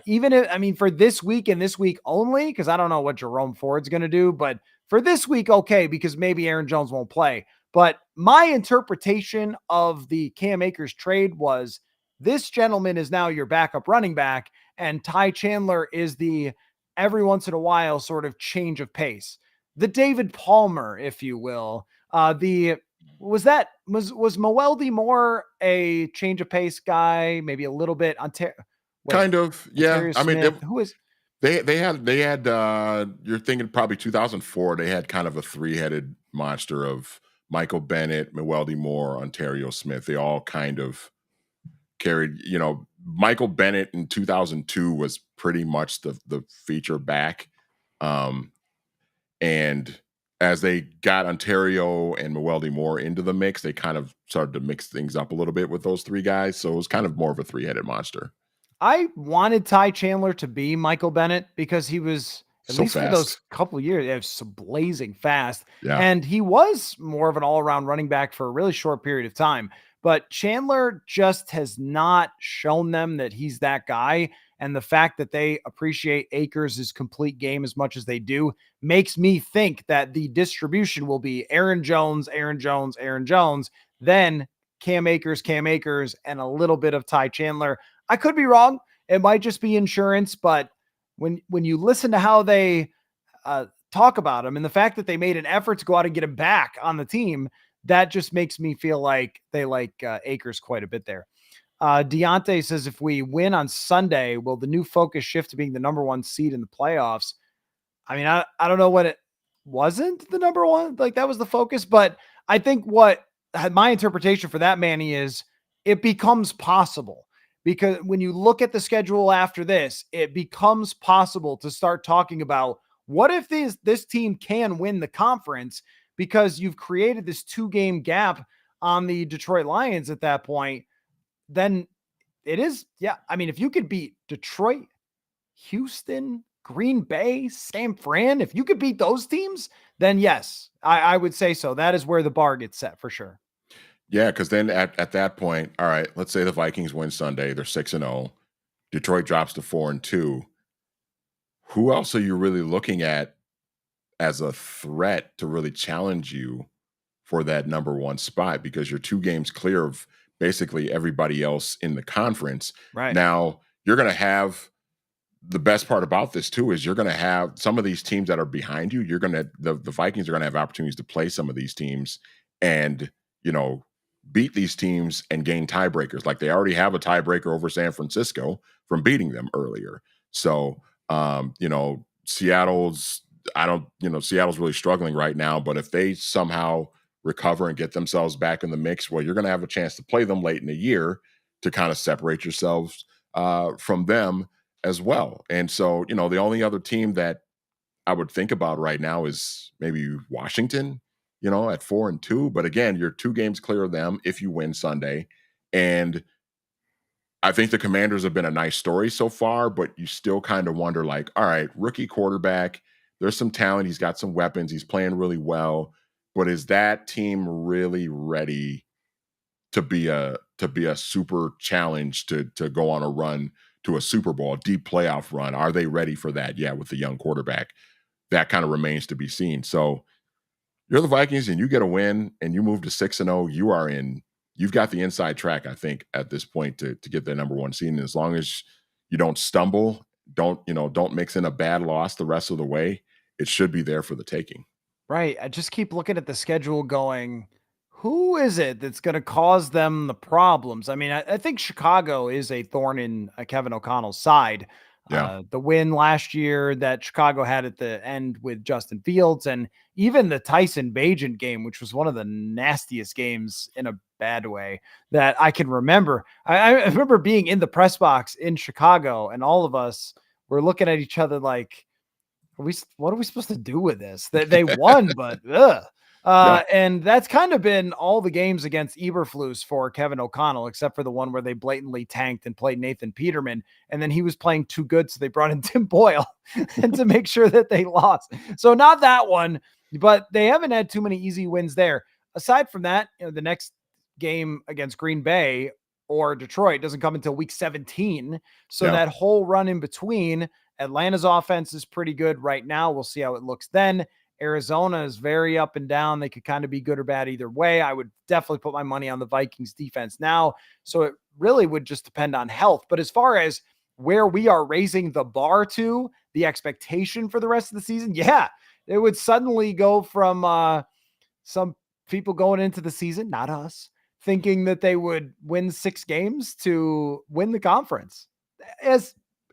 Even if, I mean, for this week and this week only, because I don't know what Jerome Ford's going to do, but for this week, okay, because maybe Aaron Jones won't play. But my interpretation of the Cam Akers trade was this gentleman is now your backup running back, and Ty Chandler is the every once in a while sort of change of pace. The David Palmer, if you will. Was Moeldy more a change of pace guy? Maybe a little bit on Kind of, yeah. I mean, Smith. Who is they had you're thinking probably 2004. They had kind of a three-headed monster of Michael Bennett, Moeldy Moore, Ontario Smith. They all kind of carried, Michael Bennett in 2002 was pretty much the feature back. And as they got Ontario and Moeldy Moore into the mix, they kind of started to mix things up a little bit with those three guys. So it was kind of more of a three-headed monster. I wanted Ty Chandler to be Michael Bennett because he was, at So least for fast. those couple of years, it was so blazing fast. Yeah. And he was more of an all-around running back for a really short period of time. But Chandler just has not shown them that he's that guy. And the fact that they appreciate Akers' complete game as much as they do makes me think that the distribution will be Aaron Jones, Aaron Jones, Aaron Jones, then Cam Akers, and a little bit of Ty Chandler. I could be wrong. It might just be insurance, but when you listen to how they talk about him and the fact that they made an effort to go out and get him back on the team, that just makes me feel like they like Akers quite a bit there. Deontay says, if we win on Sunday, will the new focus shift to being the number one seed in the playoffs? I mean, I don't know what it wasn't the number one, like that was the focus, but I think what my interpretation for that, Manny, is it becomes possible. Because when you look at the schedule after this, it becomes possible to start talking about what if this team can win the conference, because you've created this 2-game gap on the Detroit Lions at that point. Then it is, yeah. I mean, if you could beat Detroit, Houston, Green Bay, San Fran, if you could beat those teams, then yes, I would say so. That is where the bar gets set for sure. Yeah, because then at that point, all right, let's say the Vikings win Sunday, they're 6-0. Detroit drops to 4-2. Who else are you really looking at as a threat to really challenge you for that number one spot? Because you're 2 games clear of basically everybody else in the conference. Right. Now, you're going to have the best part about this too is you're going to have some of these teams that are behind you. You're going to the Vikings are going to have opportunities to play some of these teams and beat these teams and gain tiebreakers. Like they already have a tiebreaker over San Francisco from beating them earlier. So, Seattle's, Seattle's really struggling right now, but if they somehow recover and get themselves back in the mix, well, you're going to have a chance to play them late in the year to kind of separate yourselves from them as well. And so, the only other team that I would think about right now is maybe Washington, at 4-2. But again, you're 2 games clear of them if you win Sunday. And I think the Commanders have been a nice story so far, but you still kind of wonder, like, all right, rookie quarterback, there's some talent, he's got some weapons, he's playing really well, but is that team really ready to be a super challenge to go on a run to a Super Bowl, a deep playoff run? Are they ready for that? Yeah, with the young quarterback. That kind of remains to be seen. So you're the Vikings and you get a win and you move to 6-0, you've got the inside track, I think, at this point to get the number 1 seed. And as long as you don't stumble, don't mix in a bad loss the rest of the way, it should be there for the taking. Right. I just keep looking at the schedule going, who is it that's going to cause them the problems? I mean, I think Chicago is a thorn in Kevin O'Connell's side. Yeah. The win last year that Chicago had at the end with Justin Fields, and even the Tyson Bagent game, which was one of the nastiest games in a bad way that I can remember. I remember being in the press box in Chicago, and all of us were looking at each other like, what are we supposed to do with this? They won, but Yeah. and that's kind of been all the games against Eberflus for Kevin O'Connell, except for the one where they blatantly tanked and played Nathan Peterman, and then he was playing too good, so they brought in Tim Boyle and to make sure that they lost. So not that one, but they haven't had too many easy wins there. Aside from that, the next game against Green Bay or Detroit doesn't come until week 17. So Yeah. that whole run in between, Atlanta's offense is pretty good right now. We'll see how it looks then. Arizona is very up and down. They could kind of be good or bad either way. I would definitely put my money on the Vikings defense now. So it really would just depend on health. But as far as where we are raising the bar to, the expectation for the rest of the season, yeah, it would suddenly go from some people going into the season, not us, thinking that they would win 6 games to win the conference.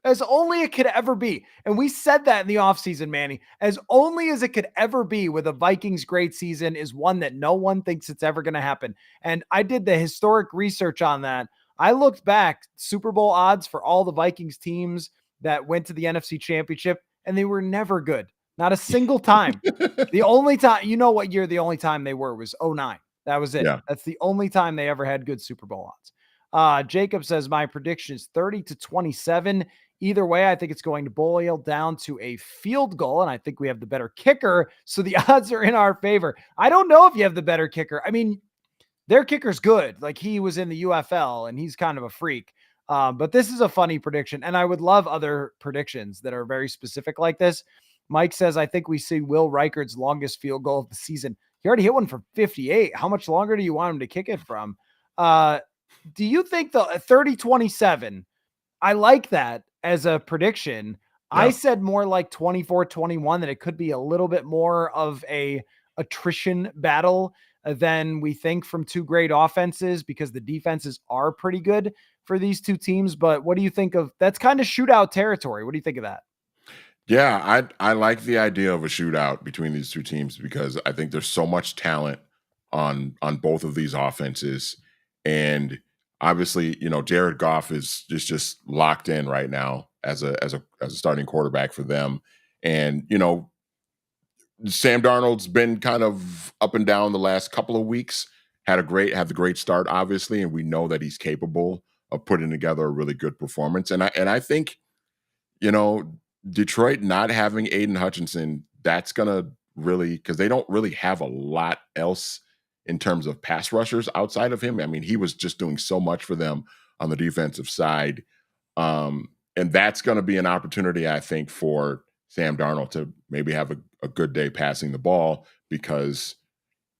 As only it could ever be. And we said that in the offseason, Manny, as only as it could ever be with a Vikings great season is one that no one thinks it's ever going to happen. And I did the historic research on that. I looked back Super Bowl odds for all the Vikings teams that went to the NFC Championship, and they were never good. Not a single time. The only time, you know what year the only time they were was 09. That was it. Yeah. That's the only time they ever had good Super Bowl odds. Jacob says my prediction is 30-27. Either way, I think it's going to boil down to a field goal, and I think we have the better kicker, so the odds are in our favor. I don't know if you have the better kicker. I mean, their kicker's good. Like, he was in the UFL, and he's kind of a freak. But this is a funny prediction, and I would love other predictions that are very specific like this. Mike says, I think we see Will Reichard's longest field goal of the season. He already hit one from 58. How much longer do you want him to kick it from? Do you think the 30-27, I like that as a prediction. Yeah. I said more like 24-21, that it could be a little bit more of a attrition battle than we think from 2 great offenses, because the defenses are pretty good for these 2 teams. But what do you think of that's kind of shootout territory? What do you think of that? Yeah, I like the idea of a shootout between these 2 teams because I think there's so much talent on both of these offenses. And obviously, Jared Goff is just locked in right now as a starting quarterback for them. And, Sam Darnold's been kind of up and down the last couple of weeks. Had the great start, obviously, and we know that he's capable of putting together a really good performance. And I think, Detroit not having Aiden Hutchinson, that's gonna really, because they don't really have a lot else in terms of pass rushers outside of him. I mean, he was just doing so much for them on the defensive side. And that's going to be an opportunity, I think, for Sam Darnold to maybe have a good day passing the ball, because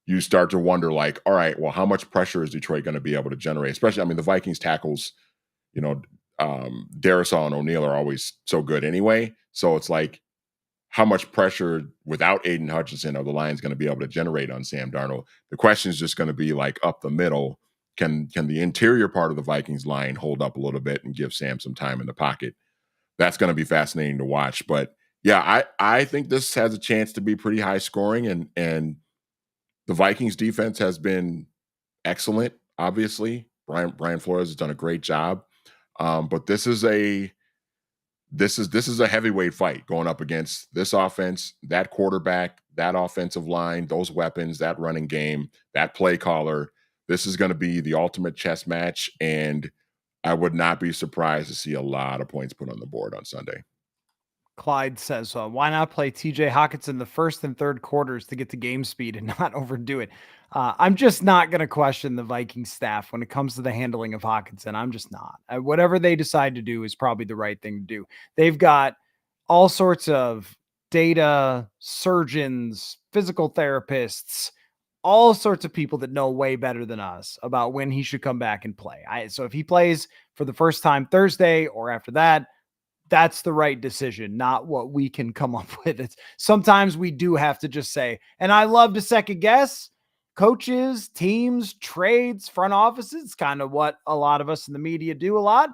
you start to wonder, like, all right, well, how much pressure is Detroit going to be able to generate? Especially, I mean, the Vikings tackles, Darisaw and O'Neal are always so good anyway. So it's like, how much pressure without Aiden Hutchinson are the Lions going to be able to generate on Sam Darnold? The question is just going to be like up the middle. can the interior part of the Vikings line hold up a little bit and give Sam some time in the pocket? That's going to be fascinating to watch. But yeah, I think this has a chance to be pretty high scoring, and the Vikings defense has been excellent. Obviously, Brian Flores has done a great job, but this is a heavyweight fight going up against this offense, that quarterback, that offensive line, those weapons, that running game, that play caller. This is going to be the ultimate chess match, and I would not be surprised to see a lot of points put on the board on Sunday. Clyde says, why not play TJ Hawkinson the first and third quarters to get to game speed and not overdo it? I'm just not going to question the Vikings staff when it comes to the handling of Hawkinson. I'm just not. Whatever they decide to do is probably the right thing to do. They've got all sorts of data, surgeons, physical therapists, all sorts of people that know way better than us about when he should come back and play. So if he plays for the first time Thursday or after that, that's the right decision, not what we can come up with. It's sometimes we do have to just say, and I love to second guess coaches, teams, trades, front offices, kind of what a lot of us in the media do a lot.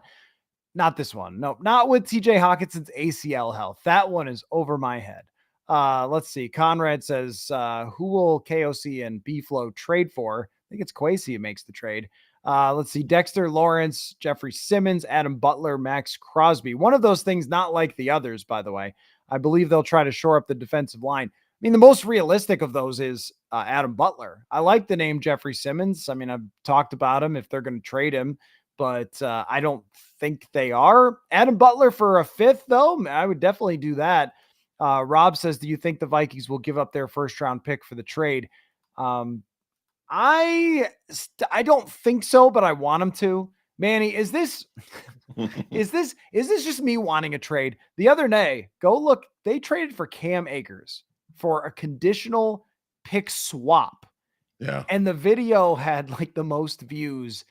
Not this one. No, not with TJ Hawkinson's ACL health. That one is over my head. Let's see. Conrad says, who will KOC and B-Flow trade for? I think it's Kwesi who makes the trade. Let's see. Dexter Lawrence, Jeffrey Simmons, Adam Butler, Max Crosby. One of those things, not like the others, by the way. I believe they'll try to shore up the defensive line. I mean, the most realistic of those is Adam Butler. I like the name Jeffrey Simmons. I mean, I've talked about him if they're going to trade him, but I don't think they are. Adam Butler for a fifth, though, I would definitely do that. Rob says, do you think the Vikings will give up their first round pick for the trade? I don't think so, but I want them to. Manny, is this just me wanting a trade? The other day, go look, they traded for Cam Akers for a conditional pick swap. Yeah. And the video had like the most views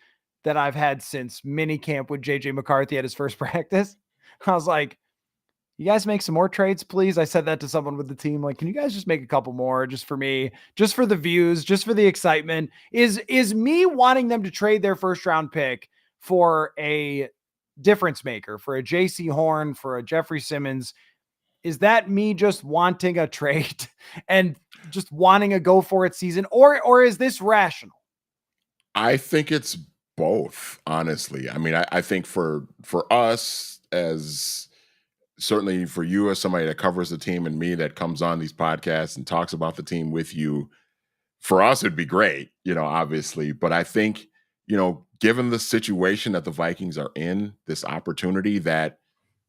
that I've had since mini camp with JJ McCarthy at his first practice. I was like, you guys make some more trades, please. I said that to someone with the team. Like, can you guys just make a couple more just for me, just for the views, just for the excitement? Is me wanting them to trade their first round pick for a difference maker, for a JC Horn, for a Jeffrey Simmons? Is that me just wanting a trade and just wanting a go for it season? Or is this rational? I think it's both, honestly. I mean, I think for us, as certainly for you as somebody that covers the team, and me that comes on these podcasts and talks about the team with you, for us, it'd be great, obviously. But I think, given the situation that the Vikings are in, this opportunity that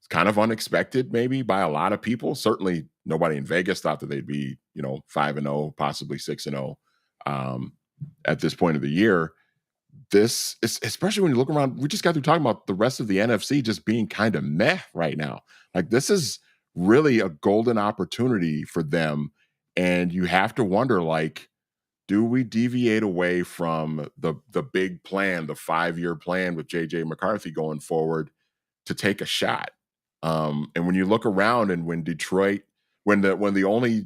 is kind of unexpected, maybe by a lot of people. Certainly nobody in Vegas thought that they'd be, 5-0, possibly 6-0 at this point of the year. This is, especially when you look around, we just got through talking about the rest of the NFC just being kind of meh right now. Like, this is really a golden opportunity for them. And you have to wonder, like, do we deviate away from the big plan, the 5-year plan with JJ McCarthy going forward to take a shot? And when you look around, and when Detroit, when the only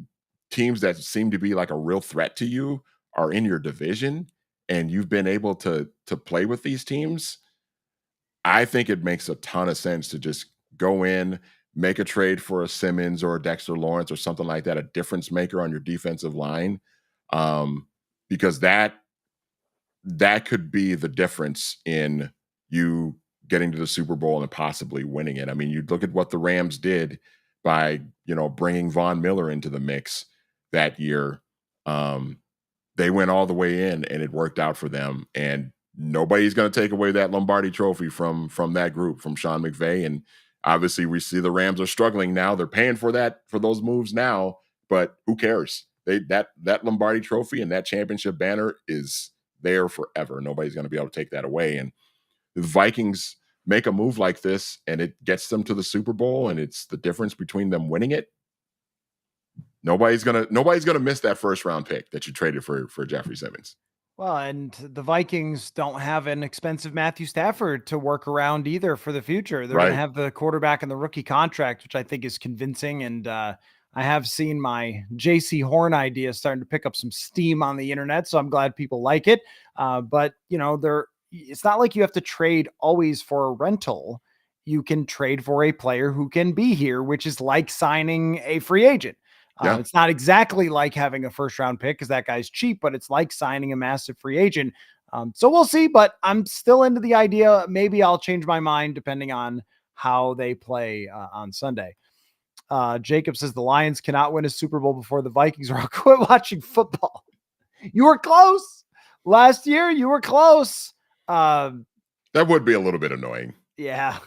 teams that seem to be like a real threat to you are in your division, and you've been able to play with these teams, I think it makes a ton of sense to just go in, make a trade for a Simmons or a Dexter Lawrence or something like that, a difference maker on your defensive line, because that could be the difference in you getting to the Super Bowl and possibly winning it. I mean, you look at what the Rams did by, bringing Von Miller into the mix that year. They went all the way in, and it worked out for them. And nobody's going to take away that Lombardi trophy from that group, from Sean McVay. And obviously we see the Rams are struggling now. They're paying for those moves now, but who cares? That Lombardi trophy and that championship banner is there forever. Nobody's going to be able to take that away. And the Vikings make a move like this, and it gets them to the Super Bowl, and it's the difference between them winning it. Nobody's gonna miss that first round pick that you traded for Jeffrey Simmons. Well, and the Vikings don't have an expensive Matthew Stafford to work around either for the future. They're going to have the quarterback and the rookie contract, which I think is convincing. And I have seen my JC Horn idea starting to pick up some steam on the internet, so I'm glad people like it. But it's not like you have to trade always for a rental. You can trade for a player who can be here, which is like signing a free agent. Yeah. It's not exactly like having a first round pick because that guy's cheap, but it's like signing a massive free agent. So we'll see, but I'm still into the idea. Maybe I'll change my mind depending on how they play on Sunday. Jacob says the Lions cannot win a Super Bowl before the Vikings, or I'll quit watching football. You were close last year. You were close. That would be a little bit annoying. Yeah.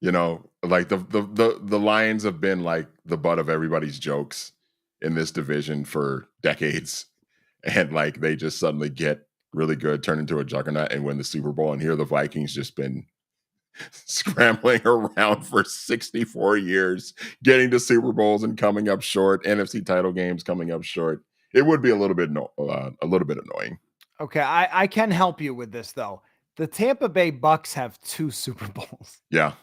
Like the Lions have been like the butt of everybody's jokes in this division for decades. And like they just suddenly get really good, turn into a juggernaut and win the Super Bowl. And here the Vikings just been scrambling around for 64 years, getting to Super Bowls and coming up short, NFC title games coming up short. It would be a little bit annoying. Okay, I can help you with this though. The Tampa Bay Bucks have 2 Super Bowls. Yeah.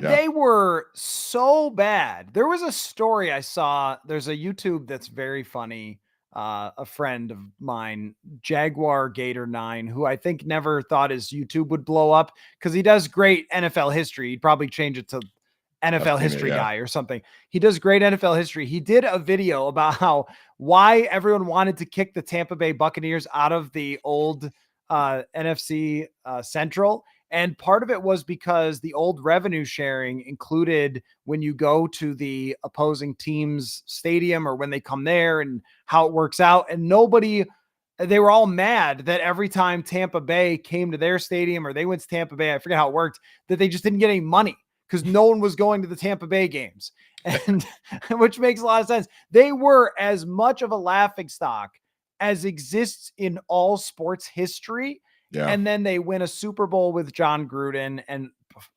They were so bad. There was a story I saw. There's a YouTube that's very funny. A friend of mine, Jaguar Gator 9, who I think never thought his YouTube would blow up because he does great NFL history. He'd probably change it to NFL history guy or something. He does great NFL history. He did a video about why everyone wanted to kick the Tampa Bay Buccaneers out of the old NFC Central. And part of it was because the old revenue sharing included when you go to the opposing team's stadium or when they come there and how it works out. And they were all mad that every time Tampa Bay came to their stadium or they went to Tampa Bay, I forget how it worked, that they just didn't get any money because no one was going to the Tampa Bay games. And which makes a lot of sense. They were as much of a laughingstock as exists in all sports history. Yeah. And then they win a Super Bowl with John Gruden and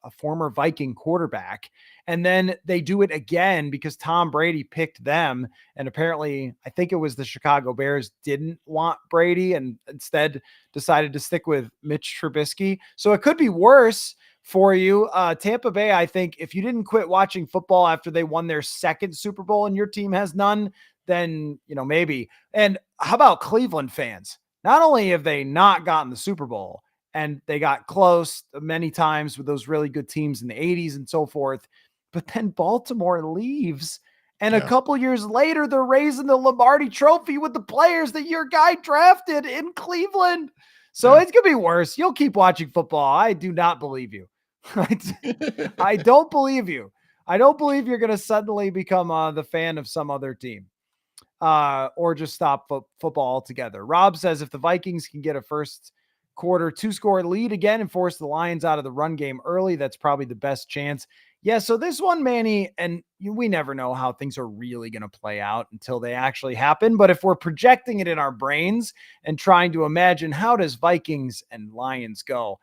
a former Viking quarterback. And then they do it again because Tom Brady picked them. And apparently, I think it was the Chicago Bears didn't want Brady and instead decided to stick with Mitch Trubisky. So it could be worse for you. Tampa Bay, I think if you didn't quit watching football after they won their second Super Bowl and your team has none, then, maybe. And how about Cleveland fans? Not only have they not gotten the Super Bowl, and they got close many times with those really good teams in the 80s and so forth, but then Baltimore leaves. And a couple years later, they're raising the Lombardi Trophy with the players that your guy drafted in Cleveland. So it's going to be worse. You'll keep watching football. I do not believe you. I don't believe you. I don't believe you're going to suddenly become the fan of some other team. Or just stop football altogether. Rob says if the Vikings can get a first quarter 2-score lead again and force the Lions out of the run game early, that's probably the best chance. Yeah, so this one, Manny, and we never know how things are really going to play out until they actually happen. But if we're projecting it in our brains and trying to imagine how does Vikings and Lions go,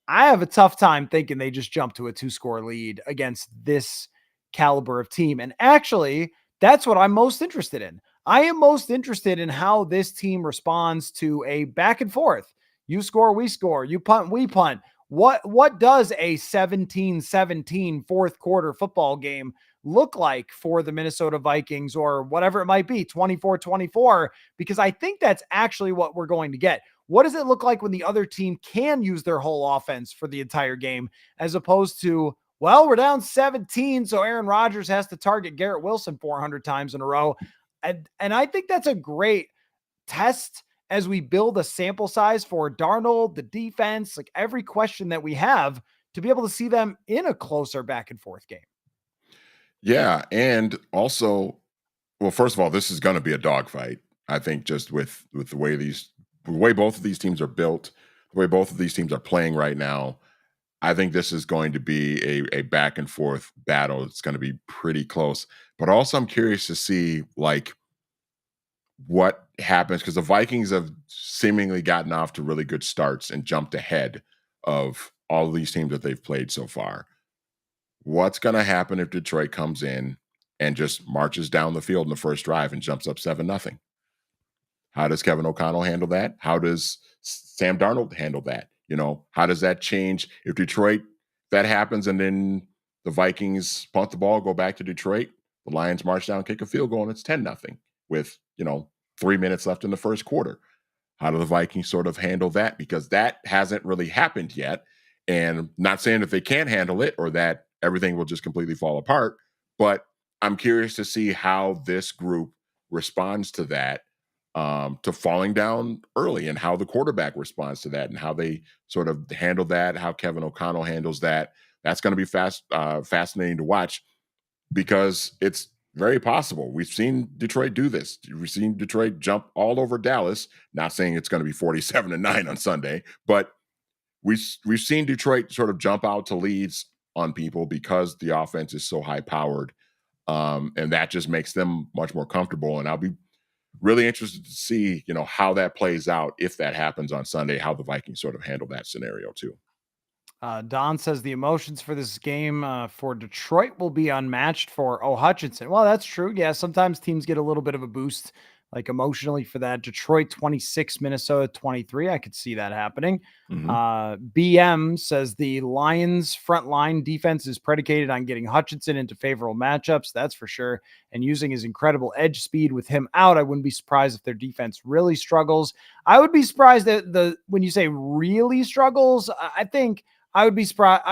I have a tough time thinking they just jump to a 2-score lead against this caliber of team. And actually, that's what I'm most interested in. I am most interested in how this team responds to a back and forth. You score, we score. You punt, we punt. What does a 17-17 fourth quarter football game look like for the Minnesota Vikings, or whatever it might be, 24-24? Because I think that's actually what we're going to get. What does it look like when the other team can use their whole offense for the entire game, as opposed to, well, we're down 17, so Aaron Rodgers has to target Garrett Wilson 400 times in a row. And I think that's a great test as we build a sample size for Darnold, the defense, like every question that we have, to be able to see them in a closer back and forth game. Yeah. And also, well, first of all, this is going to be a dogfight. I think just with the way both of these teams are built, the way both of these teams are playing right now, I think this is going to be a back and forth battle. It's going to be pretty close. But also I'm curious to see like what happens, because the Vikings have seemingly gotten off to really good starts and jumped ahead of all of these teams that they've played so far. What's going to happen if Detroit comes in and just marches down the field in the first drive and jumps up 7-0? How does Kevin O'Connell handle that? How does Sam Darnold handle that? How does that change if Detroit, that happens and then the Vikings punt the ball, go back to Detroit? The Lions march down, kick a field goal, and it's 10-0 with, 3 minutes left in the first quarter. How do the Vikings sort of handle that? Because that hasn't really happened yet. And not saying that they can't handle it or that everything will just completely fall apart, but I'm curious to see how this group responds to that, to falling down early, and how the quarterback responds to that, and how they sort of handle that, how Kevin O'Connell handles that. That's going to be fascinating to watch, because it's very possible. We've seen Detroit do this. We've seen Detroit jump all over Dallas. Not saying it's going to be 47-9 on Sunday, but we've seen Detroit sort of jump out to leads on people because the offense is so high powered, and that just makes them much more comfortable. And I'll be really interested to see, how that plays out if that happens on Sunday. How the Vikings sort of handle that scenario too. Don says the emotions for this game for Detroit will be unmatched for Hutchinson. Well, that's true. Yeah, sometimes teams get a little bit of a boost, like emotionally, for that. Detroit 26, Minnesota 23. I could see that happening. BM says the Lions front line defense is predicated on getting Hutchinson into favorable matchups. That's for sure. And using his incredible edge speed with him out, I wouldn't be surprised if their defense really struggles. I would be surprised that when you say really struggles, I think I would be surprised.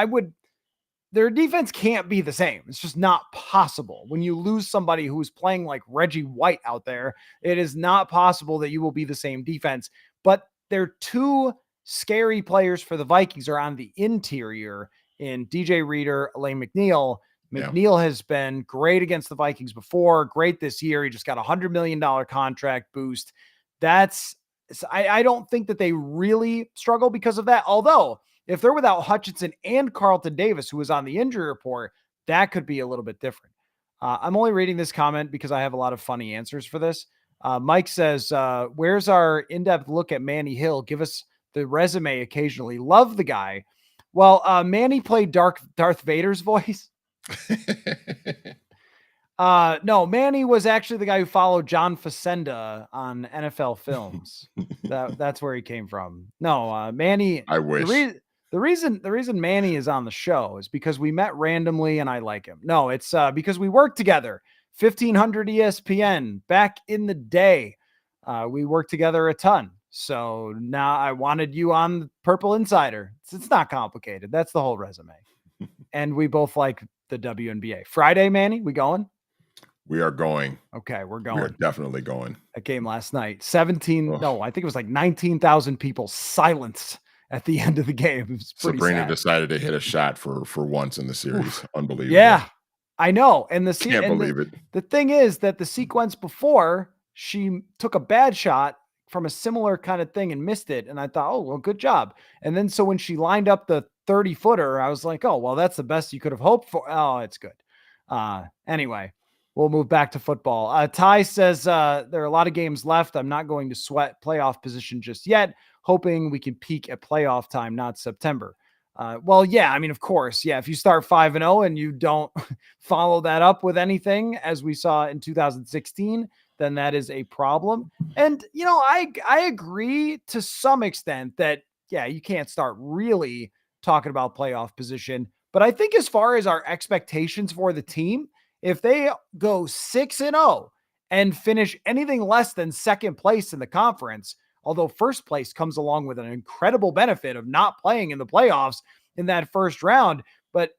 Their defense can't be the same. It's just not possible. When you lose somebody who's playing like Reggie White out there, it is not possible that you will be the same defense. But their two scary players for the Vikings are on the interior in DJ Reader, Elaine McNeil. McNeil has been great against the Vikings before, great this year. He just got $100 million contract boost. I don't think that they really struggle because of that. Although, if they're without Hutchinson and Carlton Davis, who was on the injury report, that could be a little bit different. I'm only reading this comment because I have a lot of funny answers for this. Mike says, where's our in-depth look at Manny Hill? Give us the resume occasionally. Love the guy. Well, Manny played Darth Vader's voice. No, Manny was actually the guy who followed John Facenda on NFL Films. That's where he came from. No, Manny. I wish. The reason Manny is on the show is because we met randomly and I like him. No, it's because we worked together. 1500 ESPN back in the day. We worked together a ton. So now I wanted you on the Purple Insider. It's not complicated. That's the whole resume. And we both like the WNBA. Friday, Manny, we going? We are going. Okay, we're going. We are definitely going. That game last night, I think it was like 19,000 people silenced at the end of the game. Sabrina sad. Decided to hit a shot for once in the series. Unbelievable. Yeah, I know. And can't believe it. The thing is that the sequence before, she took a bad shot from a similar kind of thing and missed it. And I thought, oh, well, good job. And then so when she lined up the 30-footer, I was like, oh, well, that's the best you could have hoped for. Oh, it's good. Anyway, we'll move back to football. Ty says there are a lot of games left. I'm not going to sweat playoff position just yet, hoping we can peak at playoff time, not September. Well, yeah, I mean, of course, yeah. If you start 5-0 and you don't follow that up with anything, as we saw in 2016, then that is a problem. And, I agree to some extent that, yeah, you can't start really talking about playoff position. But I think as far as our expectations for the team, if they go 6-0 and finish anything less than second place in the conference, although first place comes along with an incredible benefit of not playing in the playoffs in that first round, but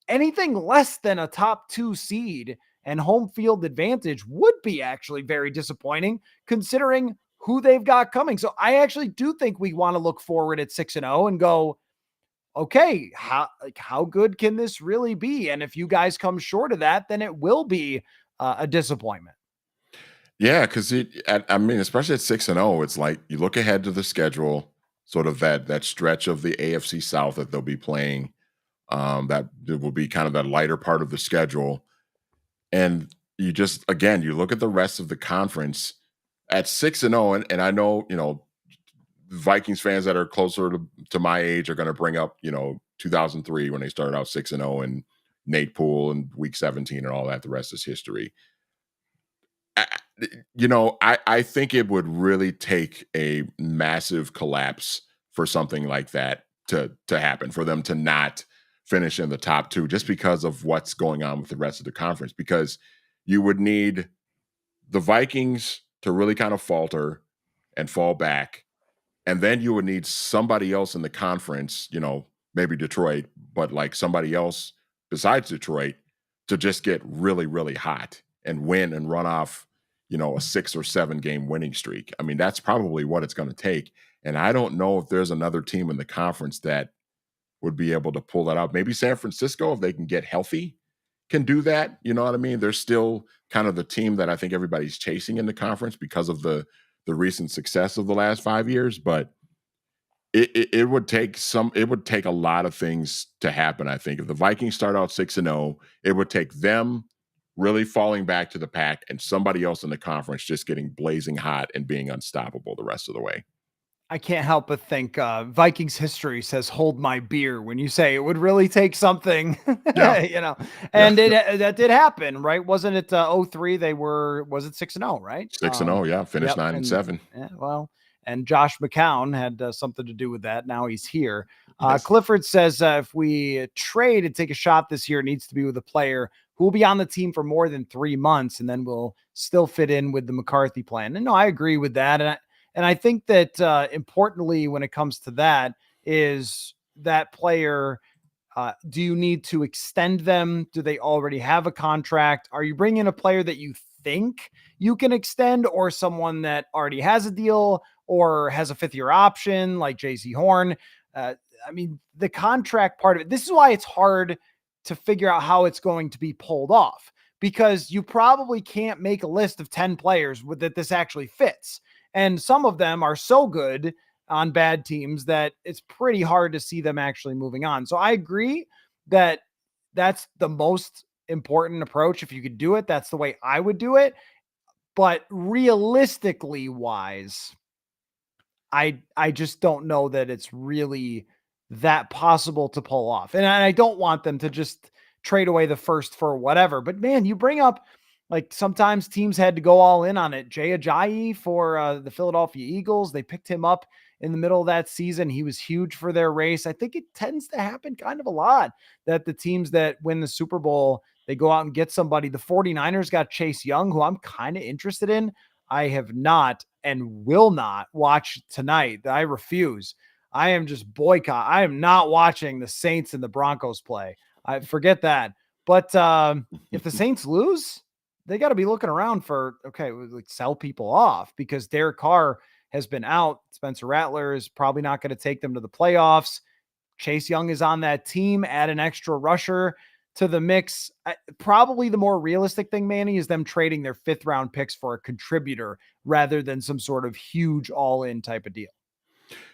anything less than a top 2 seed and home field advantage would be actually very disappointing considering who they've got coming. So I actually do think we want to look forward at 6-0 and go, okay, how good can this really be? And if you guys come short of that, then it will be a disappointment. Yeah, because especially at 6-0, it's like you look ahead to the schedule, sort of that stretch of the AFC South that they'll be playing. That it will be kind of that lighter part of the schedule. And you just, again, you look at the rest of the conference at 6-0, and I know, Vikings fans that are closer to my age are going to bring up, 2003 when they started out 6-0 and Nate Poole and week 17 and all that. The rest is history. I think it would really take a massive collapse for something like that to happen, for them to not finish in the top 2, just because of what's going on with the rest of the conference. Because you would need the Vikings to really kind of falter and fall back. And then you would need somebody else in the conference, maybe Detroit, but like somebody else besides Detroit to just get really, really hot and win and run off, a 6 or 7 game winning streak. I mean, that's probably what it's going to take. And I don't know if there's another team in the conference that would be able to pull that out. Maybe San Francisco, if they can get healthy, can do that. You know what I mean? They're still kind of the team that I think everybody's chasing in the conference because of the recent success of the last 5 years. But it would take a lot of things to happen. I think if the Vikings start out 6-0, it would take them really falling back to the pack and somebody else in the conference just getting blazing hot and being unstoppable the rest of the way. I can't help but think Vikings history says "hold my beer" when you say it would really take something, Yeah. And Yeah. that did happen, right? Wasn't it 03? Was it 6-0, right? 6-0, yeah, finished Yep, 9-7. and Josh McCown had something to do with that. Now he's here. Yes. Clifford says if we trade and take a shot this year, it needs to be with a player who will be on the team for more than 3 months, and then will still fit in with the McCarthy plan. And no, I agree with that, and I think that importantly, when it comes to that, is that player. Do you need to extend them? Do they already have a contract? Are you bringing a player that you think you can extend, or someone that already has a deal or has a 5th-year option like JC Horn? I mean, the contract part of it, this is why it's hard to figure out how it's going to be pulled off, because you probably can't make a list of 10 players that this actually fits. And some of them are so good on bad teams that it's pretty hard to see them actually moving on. So I agree that that's the most important approach. If you could do it, that's the way I would do it. But realistically wise, I just don't know that it's really that possible to pull off. And I don't want them to just trade away the first for whatever. But man, you bring up, like, sometimes teams had to go all in on it. Jay Ajayi for the Philadelphia Eagles, they picked him up in the middle of that season. He was huge for their race. I think it tends to happen kind of a lot that the teams that win the Super Bowl, they go out and get somebody. The 49ers got Chase Young, who I'm kind of interested in. I have not and will not watch tonight. I refuse. I am just boycott. I am not watching the Saints and the Broncos play. I forget that. But if the Saints lose, they got to be looking around for, okay, like, sell people off, because Derek Carr has been out. Spencer Rattler is probably not going to take them to the playoffs. Chase Young is on that team. Add an extra rusher to the mix. Probably the more realistic thing, Manny, is them trading their 5th-round picks for a contributor rather than some sort of huge all-in type of deal.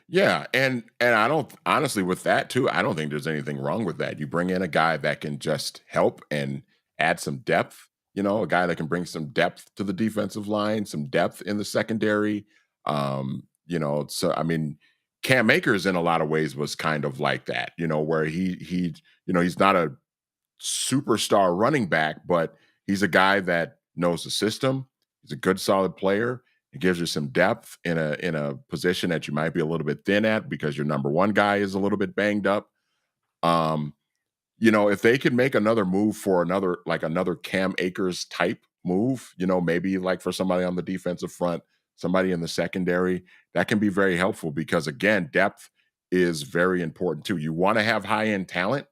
Yeah, and I don't, honestly, with that too, I don't think there's anything wrong with that. You bring in a guy that can just help and add some depth, a guy that can bring some depth to the defensive line, some depth in the secondary. So I mean, Cam Akers in a lot of ways was kind of like that, where he's not a superstar running back, but he's a guy that knows the system. He's a good, solid player. It gives you some depth in a position that you might be a little bit thin at because your number one guy is a little bit banged up. If they could make another move for another Cam Akers type move, maybe like for somebody on the defensive front, somebody in the secondary, that can be very helpful because, again, depth is very important too. You want to have high end talent.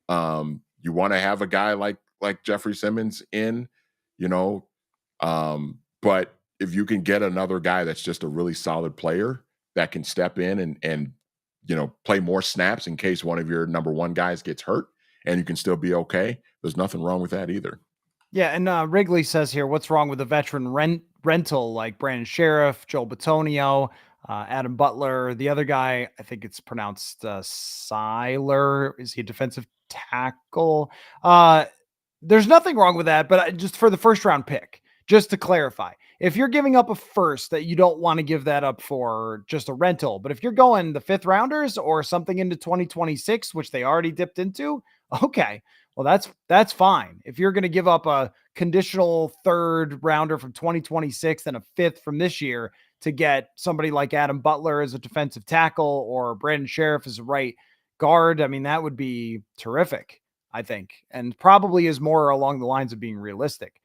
You want to have a guy like Jeffrey Simmons in, you know, but if you can get another guy that's just a really solid player that can step in and play more snaps in case one of your number one guys gets hurt and you can still be okay, there's nothing wrong with that either. Yeah, and Wrigley says here, what's wrong with a veteran rental like Brandon Sheriff, Joel Bitonio, Adam Butler, the other guy, I think it's pronounced Seiler. Is he a defensive tackle? There's nothing wrong with that, but just for the first round pick, just to clarify, if you're giving up a first, that you don't want to give that up for just a rental. But if you're going the 5th rounders or something into 2026, which they already dipped into, okay, well, that's fine. If you're going to give up a conditional 3rd rounder from 2026 and a 5th from this year to get somebody like Adam Butler as a defensive tackle or Brandon Sheriff as a right guard, I mean, that would be terrific, I think, and probably is more along the lines of being realistic.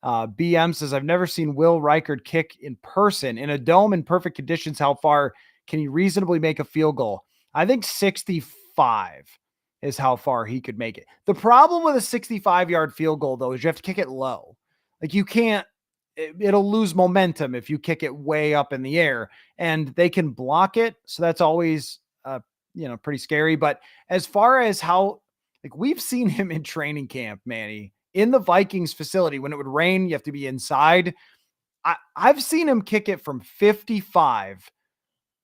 BM says, I've never seen Will Reichard kick in person. In a dome in perfect conditions, how far can he reasonably make a field goal? I think 65 is how far he could make it. The problem with a 65-yard field goal, though, is you have to kick it low. Like you can't, it'll lose momentum if you kick it way up in the air, and they can block it. So that's always, pretty scary. But as far as how, like we've seen him in training camp, Manny, in the Vikings facility, when it would rain, you have to be inside. I've seen him kick it from 55,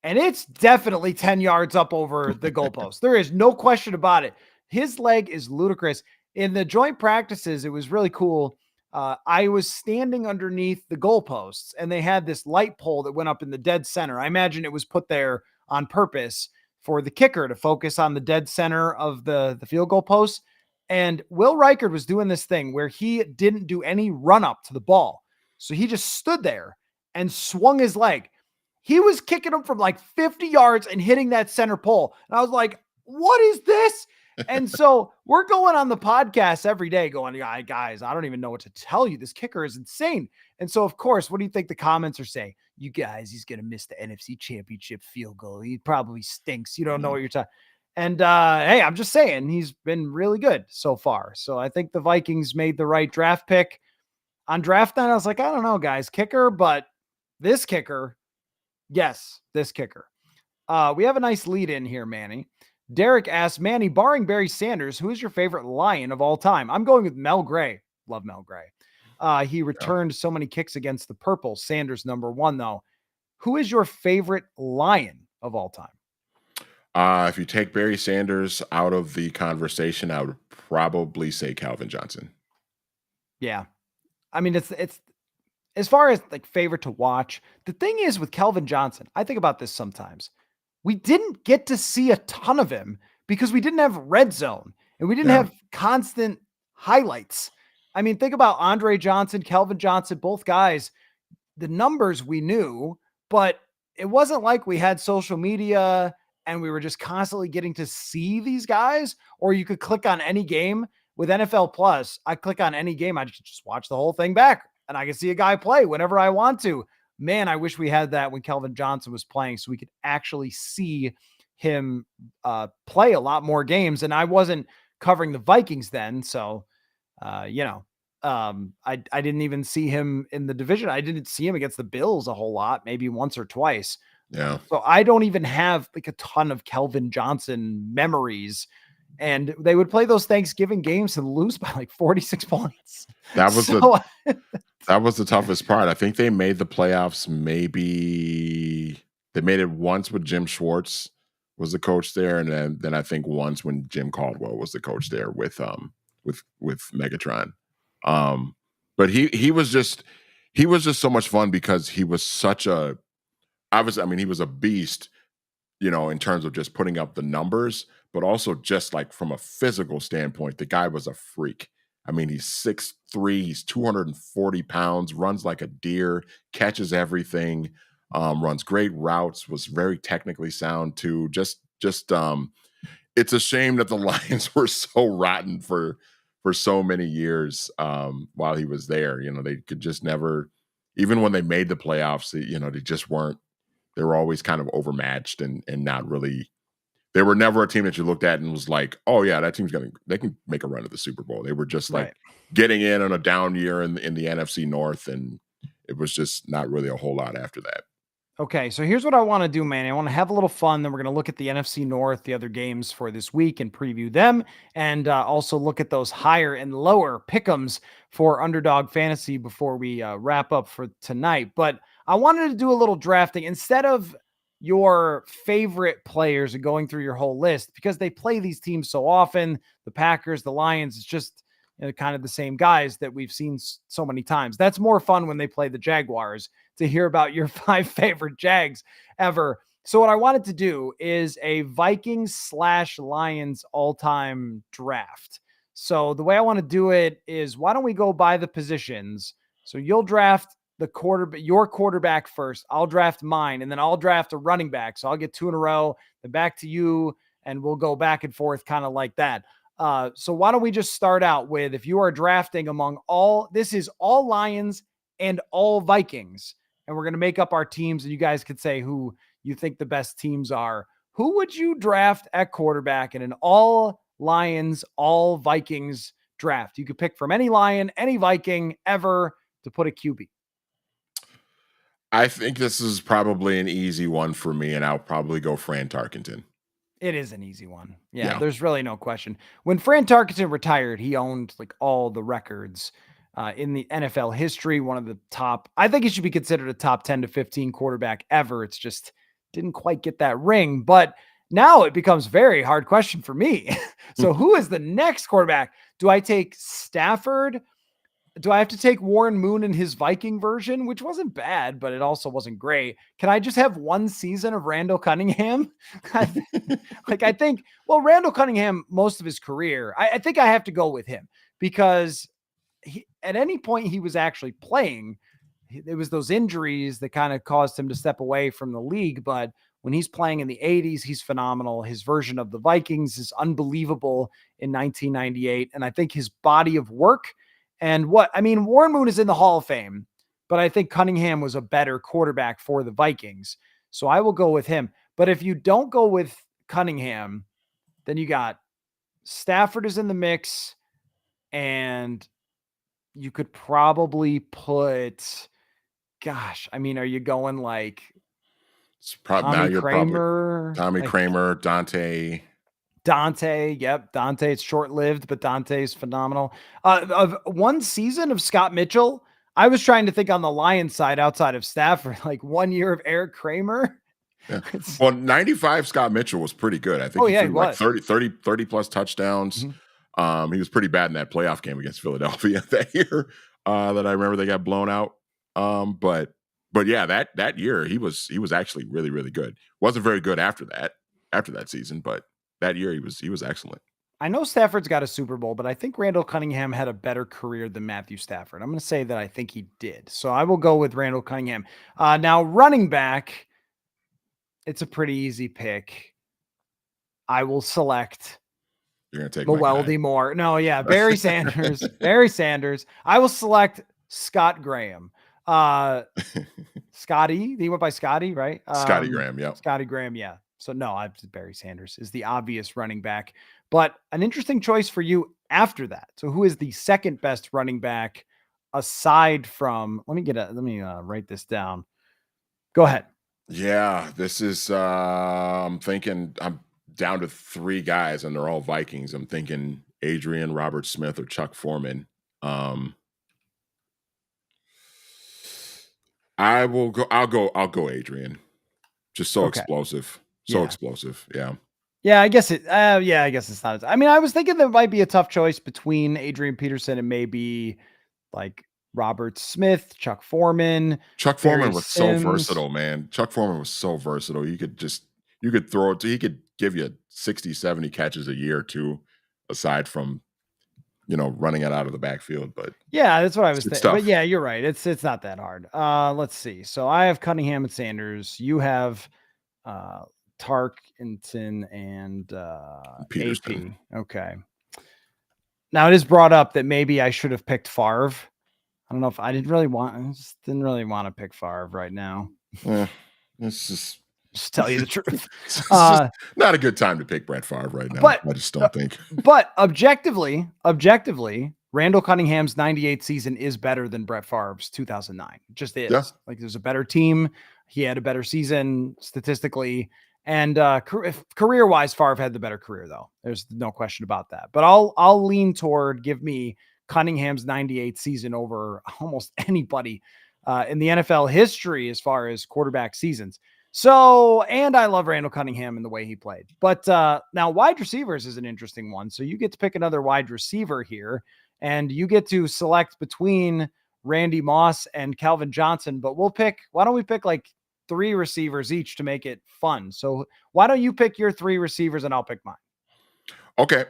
and it's definitely 10 yards up over the goalpost. There is no question about it. His leg is ludicrous. In the joint practices, it was really cool. I was standing underneath the goalposts, and they had this light pole that went up in the dead center. I imagine it was put there on purpose for the kicker to focus on the dead center of the field goal post. And Will Reichard was doing this thing where he didn't do any run up to the ball. So he just stood there and swung his leg. He was kicking him from like 50 yards and hitting that center pole. And I was like, what is this? And so we're going on the podcast every day going, guys, I don't even know what to tell you. This kicker is insane. And so, of course, what do you think the comments are saying? You guys, he's going to miss the NFC Championship field goal. He probably stinks. You don't know what you're talking. And hey, I'm just saying he's been really good so far. So I think the Vikings made the right draft pick. On draft night, I was like, I don't know, guys, kicker, but this kicker, yes, this kicker. We have a nice lead in here, Manny. Derek asks, Manny, barring Barry Sanders, who is your favorite Lion of all time? I'm going with Mel Gray. Love Mel Gray. He returned so many kicks against the Purple. Sanders number one, though. Who is your favorite Lion of all time? If you take Barry Sanders out of the conversation, I would probably say Calvin Johnson. Yeah. I mean, it's as far as like favorite to watch, the thing is with Calvin Johnson, I think about this sometimes. We didn't get to see a ton of him because we didn't have red zone and we didn't have constant highlights. I mean, think about Andre Johnson, Calvin Johnson, both guys, the numbers we knew, but it wasn't like we had social media and we were just constantly getting to see these guys, or you could click on any game with NFL Plus. I click on any game. I just watch the whole thing back and I can see a guy play whenever I want to. Man, I wish we had that when Calvin Johnson was playing so we could actually see him play a lot more games. And I wasn't covering the Vikings then. So, I didn't even see him in the division. I didn't see him against the Bills a whole lot, maybe once or twice. Yeah. So I don't even have like a ton of Calvin Johnson memories. And they would play those Thanksgiving games and lose by like 46 points. That was that was the toughest part. I think they made the playoffs. Maybe they made it once with Jim Schwartz was the coach there, and then I think once when Jim Caldwell was the coach there with Megatron. But he was just so much fun because he was such a he was a beast, in terms of just putting up the numbers, but also just like from a physical standpoint, the guy was a freak. I mean, he's 6'3", he's 240 pounds, runs like a deer, catches everything, runs great routes, was very technically sound too. Just it's a shame that the Lions were so rotten for so many years while he was there. They could just never, even when they made the playoffs, they just weren't, they were always kind of overmatched and not really. They were never a team that you looked at and was like, oh yeah, that team's they can make a run at the Super Bowl. They were just like getting in on a down year in the NFC North, and it was just not really a whole lot after that. Okay, so here's what I want to do, man. I want to have a little fun. Then we're going to look at the NFC North, the other games for this week, and preview them, and also look at those higher and lower pick'ems for Underdog Fantasy before we wrap up for tonight. But I wanted to do a little drafting instead of your favorite players and going through your whole list because they play these teams so often. The Packers, the Lions, it's just kind of the same guys that we've seen so many times. That's more fun when they play the Jaguars to hear about your 5 favorite Jags ever. So what I wanted to do is a Vikings/Lions all-time draft. So the way I want to do it is, why don't we go by the positions? So you'll draft your quarterback first. I'll draft mine, and then I'll draft a running back. So I'll get 2 in a row, then back to you, and we'll go back and forth kind of like that. So why don't we just start out with, if you are drafting among this is all Lions and all Vikings, and we're going to make up our teams, and you guys could say who you think the best teams are. Who would you draft at quarterback in an all Lions, all Vikings draft? You could pick from any Lion, any Viking ever to put a QB. I think this is probably an easy one for me, and I'll probably go Fran Tarkenton. It is an easy one. Yeah, Yeah. there's really no question. When Fran Tarkenton retired, he owned like all the records in the NFL history. One of the top, I think he should be considered a top 10 to 15 quarterback ever. It's just didn't quite get that ring. But now it becomes very hard question for me. So who is the next quarterback? Do I take Stafford? Do I have to take Warren Moon in his Viking version, which wasn't bad, but it also wasn't great? Can I just have one season of Randall Cunningham? I think, Randall Cunningham, most of his career, I think I have to go with him because at any point he was actually playing, it was those injuries that kind of caused him to step away from the league. But when he's playing in the 80s, he's phenomenal. His version of the Vikings is unbelievable in 1998. And I think his body of work and Warren Moon is in the Hall of Fame, but I think Cunningham was a better quarterback for the Vikings. So I will go with him. But if you don't go with Cunningham, then you got Stafford is in the mix, and you could probably put, are you going like it's probably Tommy Kramer? Tommy Kramer, Dante. Yep. Dante, it's short-lived, but Dante is phenomenal. Of one season of Scott Mitchell, I was trying to think on the Lions side outside of Stafford, like 1 year of Eric Kramer. Yeah. Well, 95 Scott Mitchell was pretty good. I think he threw like 30 plus touchdowns. Mm-hmm. He was pretty bad in that playoff game against Philadelphia that year that I remember they got blown out. But yeah, that year he was actually really, really good. Wasn't very good after that season, but that year he was excellent. I know Stafford's got a Super Bowl, but I think Randall Cunningham had a better career than Matthew Stafford. I'm going to say that I think he did. So I will go with Randall Cunningham. Now running back, it's a pretty easy pick. I will select. You're going to take Weldy Moore. No, yeah, Barry Sanders. Barry Sanders. I will select Scott Graham. Scotty. He went by Scotty, right? Scotty Graham, yeah. Scotty Graham, yeah. So no, Barry Sanders is the obvious running back, but an interesting choice for you after that. So who is the second best running back aside from, let me write this down. Go ahead. Yeah, this is, I'm thinking I'm down to 3 guys and they're all Vikings. I'm thinking Adrian, Robert Smith, or Chuck Foreman. I'll go Adrian. Just so explosive. Explosive. Yeah. Yeah, I guess it's not. I was thinking there might be a tough choice between Adrian Peterson and maybe like Robert Smith, Chuck Foreman. Chuck Foreman was so versatile, man. Chuck Foreman was so versatile. You could throw it. He could give you 60, 70 catches a year too, aside from, running it out of the backfield. But yeah, that's what I was thinking. But yeah, you're right. It's not that hard. Let's see. So I have Cunningham and Sanders. You have Tarkenton and Peterson. AP. Okay. Now it is brought up that maybe I should have picked Favre. I don't know if I didn't really want to pick Favre right now. It's just tell you the truth. Not a good time to pick Brett Favre right now. But, I just don't think. But objectively, Randall Cunningham's 98 season is better than Brett Favre's 2009. It just is. Yeah. Like there's a better team. He had a better season statistically. And career-wise, Favre had the better career, though. There's no question about that. But I'll lean toward give me Cunningham's 98 season over almost anybody in the NFL history as far as quarterback seasons. So, and I love Randall Cunningham and the way he played. But now wide receivers is an interesting one. So you get to pick another wide receiver here, and you get to select between Randy Moss and Calvin Johnson. But why don't we pick like 3 receivers each to make it fun? So why don't you pick your 3 receivers and I'll pick mine? Okay.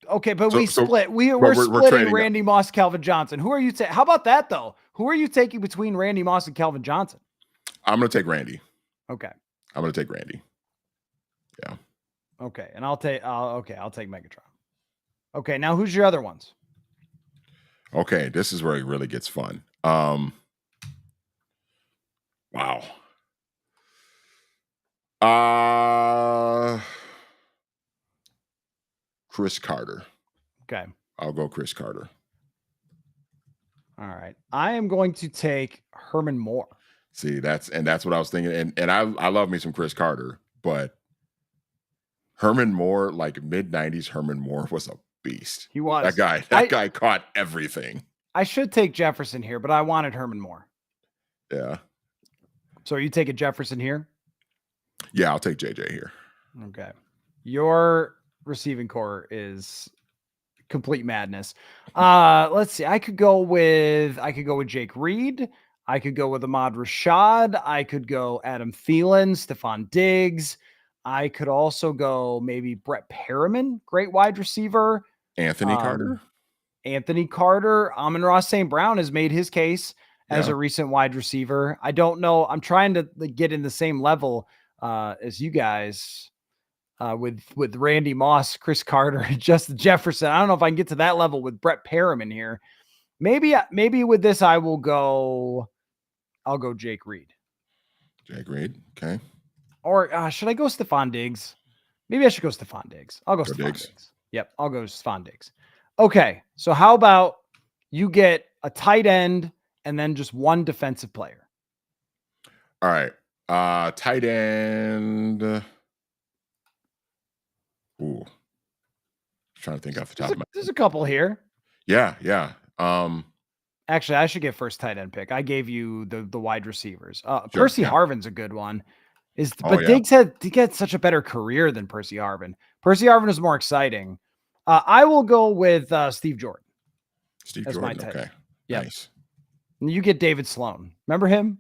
Okay, but we're splitting Randy Moss, Calvin Johnson. Who are you taking? How about that, though? Who are you taking between Randy Moss and Calvin Johnson? I'm going to take Randy. Okay. I'm going to take Randy. Yeah. Okay, and I'll take Megatron. Okay, now who's your other ones? Okay, this is where it really gets fun. Wow. Chris Carter. Okay. I'll go Chris Carter. All right. I am going to take Herman Moore. See, that's what I was thinking. And I love me some Chris Carter, but Herman Moore, like mid-90s Herman Moore was a beast. He was. That guy caught everything. I should take Jefferson here, but I wanted Herman Moore. Yeah. So are you taking Jefferson here? Yeah, I'll take JJ here. Okay. Your receiving core is complete madness. Let's see. I could go with Jake Reed. I could go with Ahmad Rashad. I could go Adam Thielen, Stephon Diggs. I could also go maybe Brett Perriman, great wide receiver. Anthony Carter. Amon-Ra St. Brown has made his case as a recent wide receiver. I don't know. I'm trying to get in the same level as you guys with Randy Moss, Chris Carter, and Justin Jefferson. I don't know if I can get to that level with Brett Perriman here. Maybe with this, I'll go Jake Reed. Jake Reed. Okay. Or should I go Stephon Diggs? Maybe I should go Stephon Diggs. I'll go Stephon Diggs. Yep, I'll go Stephon Diggs. Okay, so how about you get a tight end and then just one defensive player? All right. Tight end. Ooh. Trying to think off the top of my head. There's a couple here. Yeah. Actually, I should get first tight end pick. I gave you the wide receivers. Percy Harvin's a good one. Diggs had such a better career than Percy Harvin. Percy Harvin is more exciting. I will go with Steve Jordan. Okay. Yep. Nice. You get David Sloan. Remember him?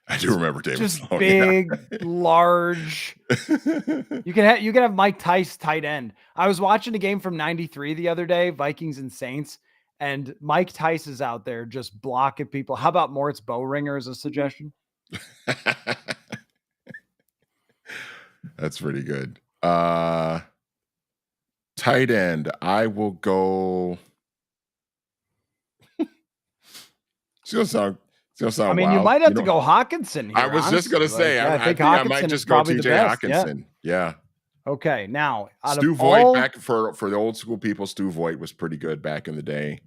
I do remember David Sloan. Big, large. You can have Mike Tice tight end. I was watching a game from '93 the other day, Vikings and Saints, and Mike Tice is out there just blocking people. How about Moritz Bowringer as a suggestion? That's pretty good. Tight end, I will go. It's gonna sound. I mean, you might have to go Hawkinson here. I was just gonna say. I think I might just go TJ Hawkinson. Yeah. Okay. Now, Stu Voigt back for the old school people. Stu Voigt was pretty good back in the day.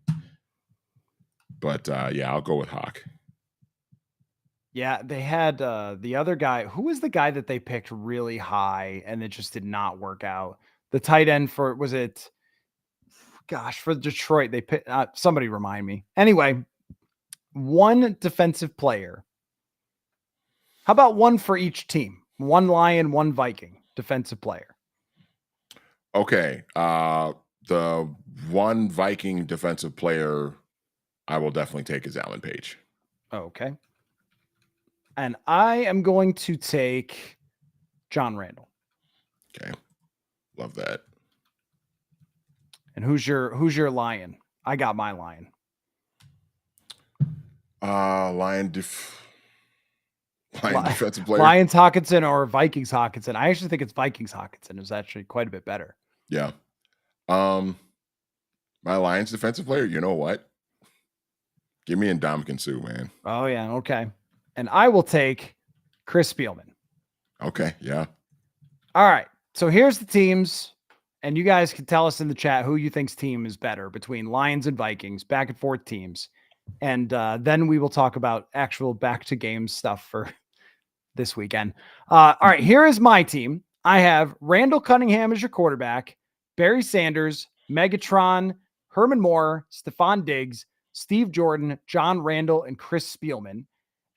But I'll go with Hawk. Yeah, they had the other guy. Who was the guy that they picked really high and it just did not work out? The tight end for Detroit, they picked somebody remind me. Anyway, one defensive player. How about one for each team? One Lion, one Viking defensive player. Okay. The one Viking defensive player I will definitely take is Alan Page. Okay. And I am going to take John Randall. Okay. Love that. And who's your Lion? I got my Lion. Lion defensive player. Lions Hawkinson or Vikings Hawkinson. I actually think it's Vikings Hawkinson. Is actually quite a bit better. Yeah. My Lions defensive player, you know what? Give me Ndamukong Suh, man. Oh, yeah. Okay. And I will take Chris Spielman. Okay. Yeah. All right. So here's the teams. And you guys can tell us in the chat who you think's team is better between Lions and Vikings, back and forth teams. And then we will talk about actual back to game stuff for this weekend. All right. Here is my team. I have Randall Cunningham as your quarterback, Barry Sanders, Megatron, Herman Moore, Stephon Diggs, Steve Jordan, John Randall, and Chris Spielman.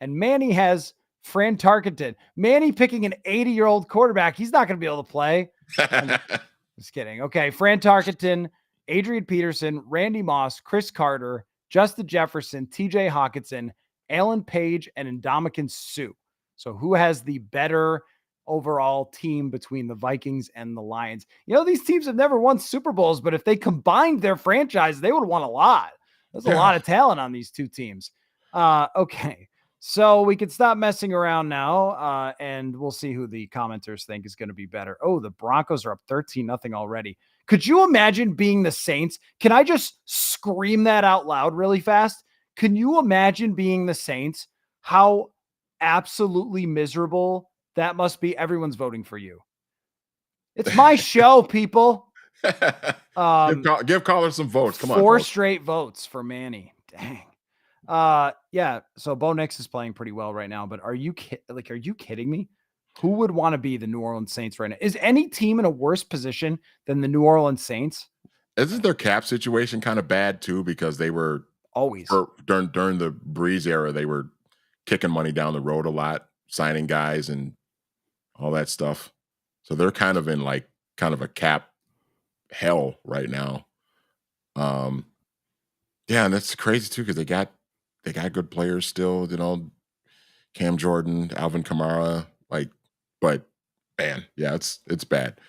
And Manny has Fran Tarkenton. Manny picking an 80-year-old quarterback. He's not going to be able to play. Just kidding. Okay. Fran Tarkenton, Adrian Peterson, Randy Moss, Chris Carter, Justin Jefferson, TJ Hawkinson, Alan Page, and Ndamukong Suh. So who has the better overall team between the Vikings and the Lions? You know, these teams have never won Super Bowls, but if they combined their franchise, they would have won a lot. There's a lot of talent on these two teams. Okay. So we can stop messing around now, and we'll see who the commenters think is going to be better. Oh, the Broncos are up 13-0 already. Could you imagine being the Saints? Can I just scream that out loud really fast? Can you imagine being the Saints? How absolutely miserable that must be. Everyone's voting for you. It's my show, people. Give Coller some votes. Come on, 4 folks. straight votes for Manny. Dang. Yeah. So Bo Nix is playing pretty well right now, but are you kidding me? Who would want to be the New Orleans Saints right now? Is any team in a worse position than the New Orleans Saints? Isn't their cap situation kind of bad too? Because they were Always during the Breeze era, they were kicking money down the road a lot, signing guys and all that stuff. So they're kind of in like kind of a cap hell right now. Yeah, and that's crazy too because they got good players still. You know, Cam Jordan, Alvin Kamara, but man, yeah, it's bad.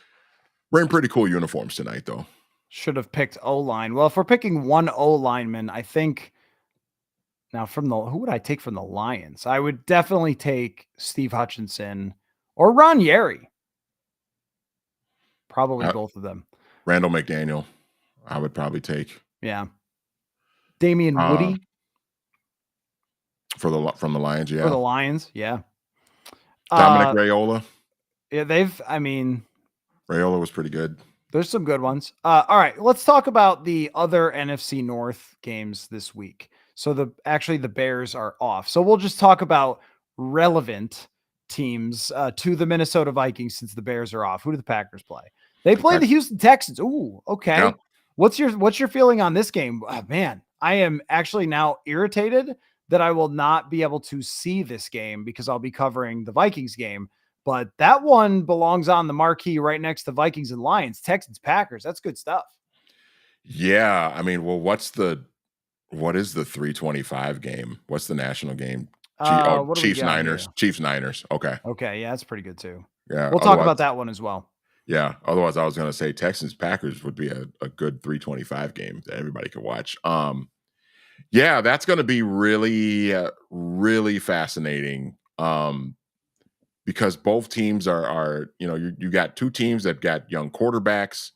Wearing pretty cool uniforms tonight though. should have picked O-line. Well, if we're picking one O-lineman, I think now who would I take from the Lions? I would definitely take Steve Hutchinson or Ron Yeri. Probably both of them. Randall McDaniel, I would probably take. Yeah. Damian Woody from the Lions, yeah. For the Lions, yeah. Dominic Raiola. Yeah, Raiola was pretty good. There's some good ones. All right, let's talk about the other NFC North games this week. So the Bears are off. So we'll just talk about relevant teams to the Minnesota Vikings since the Bears are off. Who do the Packers play? They play the Houston Texans. Ooh, okay. Yeah. What's your feeling on this game? Oh, man, I am actually now irritated that I will not be able to see this game because I'll be covering the Vikings game. But that one belongs on the marquee right next to Vikings and Lions, Texans, Packers. That's good stuff. Yeah. I mean, well, what is the 325 game? What's the national game? Chiefs Niners. Here? Chiefs Niners. Okay. Okay. Yeah, that's pretty good too. Yeah. We'll talk about that one as well. Yeah. Otherwise, I was going to say Texans Packers would be a good 325 game that everybody could watch. Yeah, that's going to be really, really fascinating. Because both teams are you got two teams that got young quarterbacks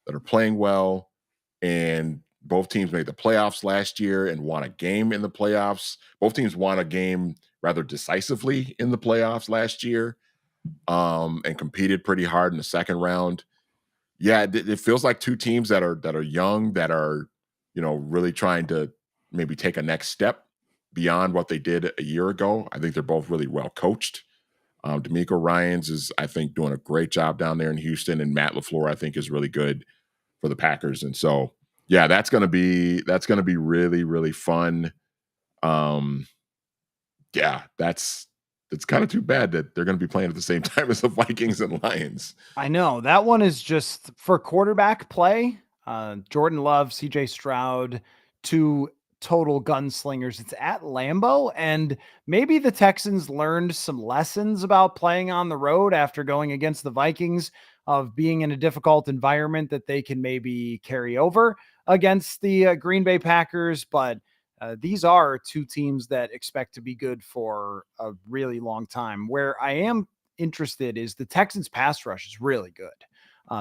that are playing well, and both teams made the playoffs last year and won a game in the playoffs. Both teams won a game rather decisively in the playoffs last year, and competed pretty hard in the second round. Yeah, it feels like two teams that are young, that are really trying to maybe take a next step beyond what they did a year ago. I think they're both really well coached. D'Amico Ryans is, I think, doing a great job down there in Houston, and Matt LaFleur, I think, is really good for the Packers. And so, yeah, that's gonna be really, really fun. Yeah, it's kind of too bad that they're going to be playing at the same time as the Vikings and Lions. I know that one is just for quarterback play. Jordan Love, CJ Stroud, two total gunslingers. It's at Lambeau, and maybe the Texans learned some lessons about playing on the road after going against the Vikings, of being in a difficult environment that they can maybe carry over against the Green Bay Packers. But these are two teams that expect to be good for a really long time. Where I am interested is the Texans pass rush is really good.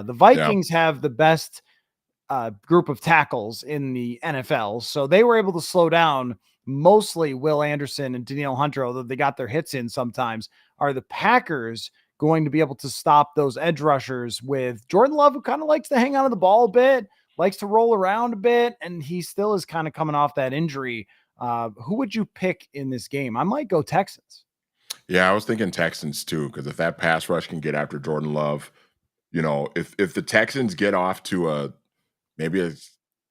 The Vikings have the best group of tackles in the NFL. So they were able to slow down mostly Will Anderson and Danielle Hunter, although they got their hits in sometimes. Are the Packers going to be able to stop those edge rushers with Jordan Love, who kind of likes to hang on to the ball a bit, likes to roll around a bit, and he still is kind of coming off that injury? Who would you pick in this game? I might go Texans. Yeah, I was thinking Texans too, because if that pass rush can get after Jordan Love, if the Texans get off to maybe a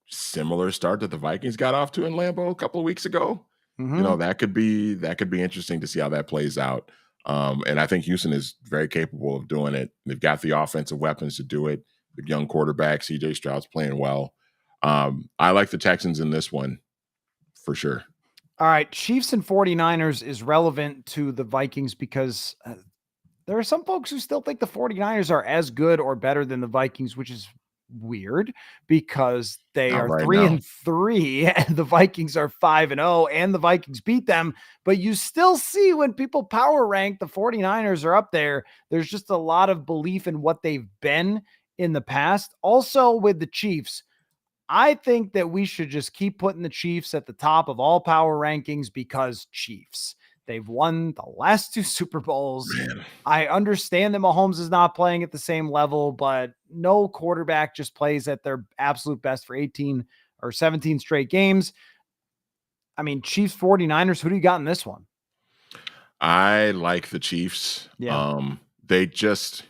similar start that the Vikings got off to in Lambeau a couple of weeks ago, that could be interesting to see how that plays out. And I think Houston is very capable of doing it. They've got the offensive weapons to do it. The young quarterback, CJ Stroud's playing well. I like the Texans in this one for sure. All right. Chiefs and 49ers is relevant to the Vikings because there are some folks who still think the 49ers are as good or better than the Vikings, which is weird because they Not are right now. 3-3 and the Vikings are 5-0 and the Vikings beat them. But you still see when people power rank, the 49ers are up there. There's just a lot of belief in what they've been in the past. Also with the Chiefs, I think that we should just keep putting the Chiefs at the top of all power rankings because Chiefs. They've won the last 2 Super Bowls. Man. I understand that Mahomes is not playing at the same level, but no quarterback just plays at their absolute best for 18 or 17 straight games. I mean, Chiefs 49ers, who do you got in this one? I like the Chiefs. Yeah. They just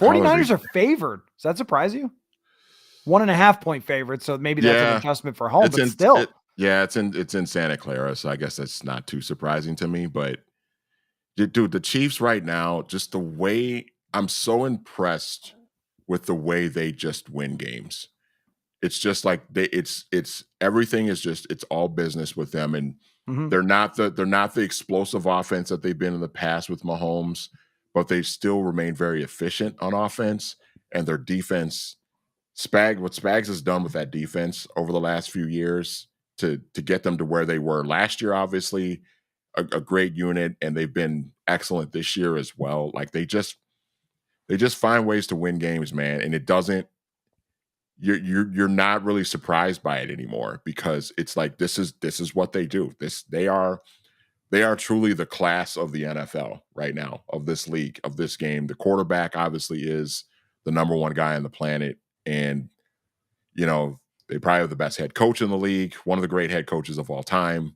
49ers are favored. Does that surprise you? 1.5 point favorite, so maybe that's an adjustment for home, but still. It's in Santa Clara, so I guess that's not too surprising to me. But dude, the Chiefs right now, just the way I'm so impressed with the way they just win games. It's just like it's everything is just it's all business with them, and they're not the explosive offense that they've been in the past with Mahomes, but they still remain very efficient on offense, and their defense. What Spags has done with that defense over the last few years to get them to where they were last year, obviously a great unit, and they've been excellent this year as well. Like they just find ways to win games, man, and it doesn't. You're not really surprised by it anymore because it's like this is what they do. They are truly the class of the NFL right now, of this league, of this game. The quarterback obviously is the number one guy on the planet. And, you know, they probably have the best head coach in the league, one of the great head coaches of all time.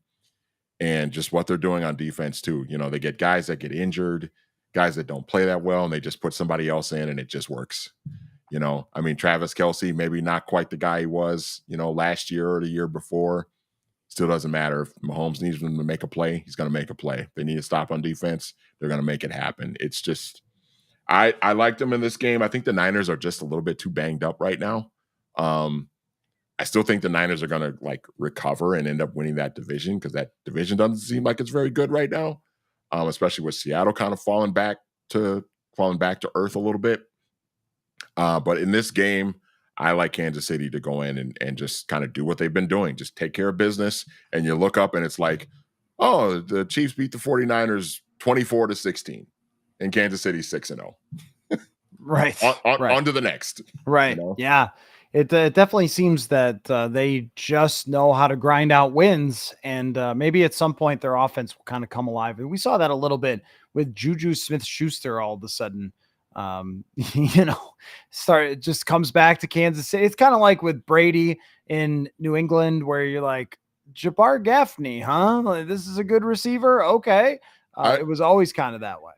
And just what they're doing on defense, too. You know, they get guys that get injured, guys that don't play that well, and they just put somebody else in and it just works. You know, I mean, Travis Kelce, maybe not quite the guy he was, you know, last year or the year before. Still doesn't matter. If Mahomes needs him to make a play, he's going to make a play. If they need to stop on defense, they're going to make it happen. It's just, I liked them in this game. I think the Niners are just a little bit too banged up right now. I still think the Niners are going to like recover and end up winning that division because that division doesn't seem like it's very good right now, especially with Seattle kind of falling back to earth a little bit. But in this game, I like Kansas City to go in and just kind of do what they've been doing. Just take care of business. And you look up and it's like, oh, the Chiefs beat the 49ers 24-16 and Kansas City 6-0. Right. On to the next. Right. You know? Yeah. It definitely seems that they just know how to grind out wins. And maybe at some point their offense will kind of come alive. And we saw that a little bit with Juju Smith-Schuster all of a sudden. It just comes back to Kansas City. It's kind of like with Brady in New England, where you're like, Jabbar Gaffney, huh? Like, this is a good receiver. Okay. It was always kind of that way.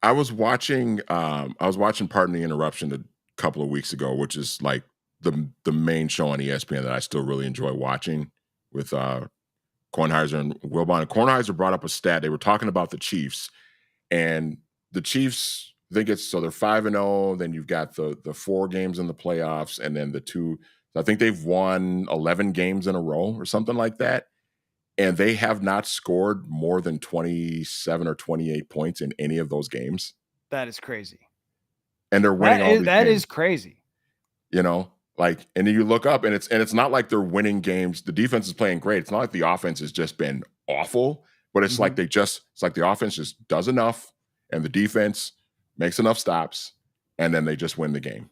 I was watching Pardon the Interruption a couple of weeks ago, which is like the main show on ESPN that I still really enjoy watching with Kornheiser and Wilbon. And Kornheiser brought up a stat. They were talking about the Chiefs, and the Chiefs, I think so they're 5-0. Then you've got the 4 games in the playoffs, and then the 2. I think they've won 11 games in a row or something like that, and they have not scored more than 27 or 28 points in any of those games. That is crazy, and they're winning all these games. That is crazy. You know, like, and then you look up, and it's not like they're winning games. The defense is playing great. It's not like the offense has just been awful, but it's like it's like the offense just does enough, and the defense makes enough stops, and then they just win the game.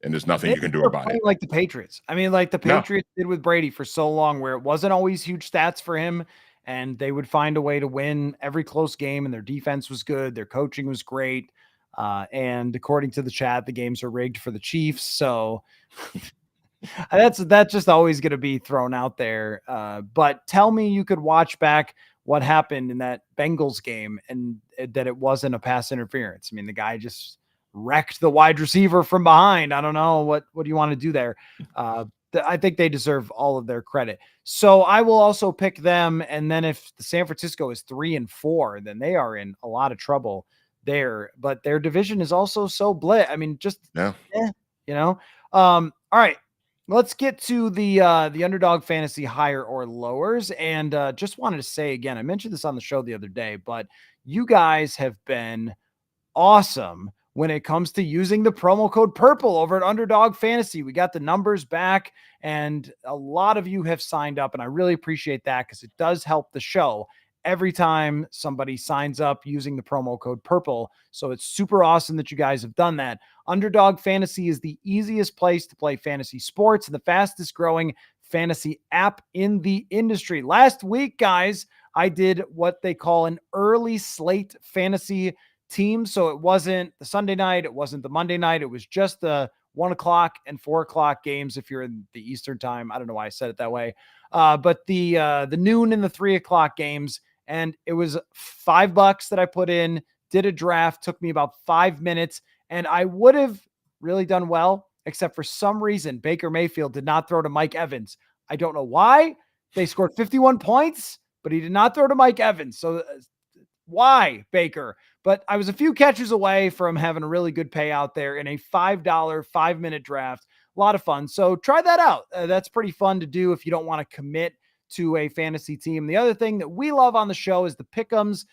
And there's nothing you can do about it. Like the Patriots. I mean, like the Patriots did with Brady for so long, where it wasn't always huge stats for him, and they would find a way to win every close game, and their defense was good. Their coaching was great. And according to the chat, the games are rigged for the Chiefs. So that's just always going to be thrown out there. But tell me you could watch back what happened in that Bengals game and that it wasn't a pass interference. I mean, the guy just wrecked the wide receiver from behind. I don't know. What do you want to do there? I think they deserve all of their credit. So I will also pick them. And then if the San Francisco is 3-4, then they are in a lot of trouble there. But their division is also so blit. I mean, all right. Let's get to the underdog fantasy higher or lowers. And just wanted to say again, I mentioned this on the show the other day, but you guys have been awesome when it comes to using the promo code PURPLE over at Underdog Fantasy. We got the numbers back, and a lot of you have signed up, and I really appreciate that because it does help the show every time somebody signs up using the promo code PURPLE. So it's super awesome that you guys have done that. Underdog Fantasy is the easiest place to play fantasy sports and the fastest growing fantasy app in the industry. Last week, guys, I did what they call an early slate fantasy team. So it wasn't the Sunday night, it wasn't the Monday night, it was just the 1 o'clock and 4 o'clock games if you're in the Eastern time. I don't know why I said it that way. But the noon and the 3 o'clock games, and it was $5 that I put in, did a draft, took me about 5 minutes, and I would have really done well, except for some reason, Baker Mayfield did not throw to Mike Evans. I don't know why. They scored 51 points, but he did not throw to Mike Evans. So why, Baker? But I was a few catches away from having a really good payout there in a $5 5-minute draft. A lot of fun. So try that out. That's pretty fun to do if you don't want to commit to a fantasy team. The other thing that we love on the show is the pick'ems.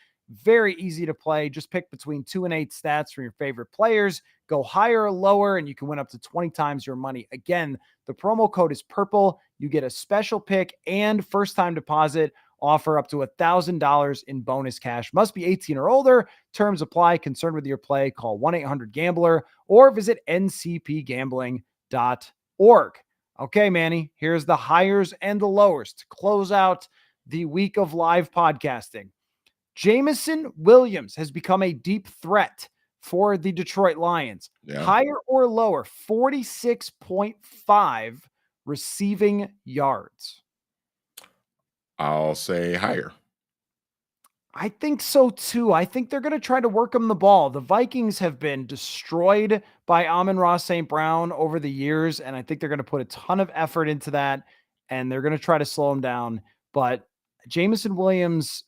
Very easy to play. Just pick between 2 and 8 stats from your favorite players. Go higher or lower, and you can win up to 20 times your money. Again, the promo code is PURPLE. You get a special pick and first-time deposit offer up to $1,000 in bonus cash. Must be 18 or older. Terms apply. Concerned with your play? Call 1-800-GAMBLER or visit ncpgambling.org. Okay, Manny, here's the highers and the lowers to close out the week of live podcasting. Jameson Williams has become a deep threat for the Detroit Lions. Yeah. Higher or lower, 46.5 receiving yards. I'll say higher. I think so too. I think they're going to try to work him the ball. The Vikings have been destroyed by Amon-Ra St. Brown over the years, and I think they're going to put a ton of effort into that, and they're going to try to slow him down. But Jameson Williams,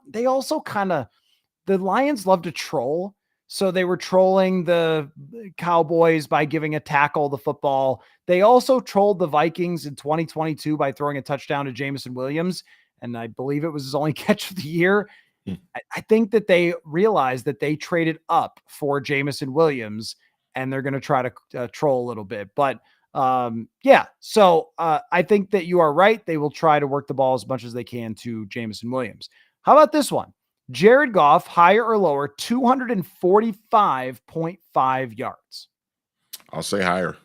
they also kind of, the Lions love to troll. So they were trolling the Cowboys by giving a tackle the football. They also trolled the Vikings in 2022 by throwing a touchdown to Jameson Williams. And I believe it was his only catch of the year. I think that they realized that they traded up for Jameson Williams, and they're going to try to troll a little bit. But yeah, so I think that you are right. They will try to work the ball as much as they can to Jameson Williams. How about this one? Jared Goff, higher or lower, 245.5 yards. I'll say higher.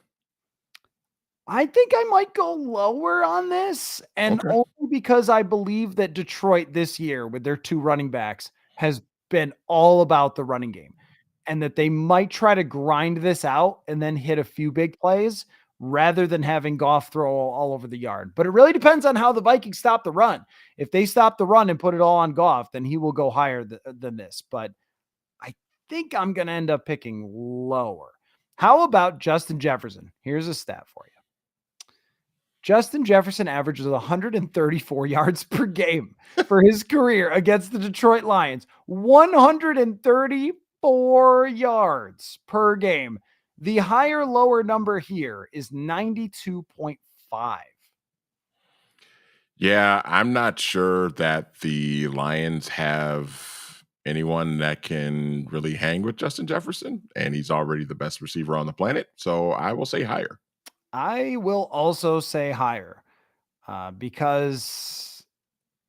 I think I might go lower on this, and only because I believe that Detroit this year with their 2 running backs has been all about the running game, and that they might try to grind this out and then hit a few big plays rather than having Goff throw all over the yard. But it really depends on how the Vikings stop the run. If they stop the run and put it all on Goff, then he will go higher than this. But I think I'm going to end up picking lower. How about Justin Jefferson? Here's a stat for you. Justin Jefferson averages 134 yards per game for his career against the Detroit Lions. 134 yards per game. The higher lower number here is 92.5. Yeah, I'm not sure that the Lions have anyone that can really hang with Justin Jefferson, and he's already the best receiver on the planet. So I will say higher. I will also say higher because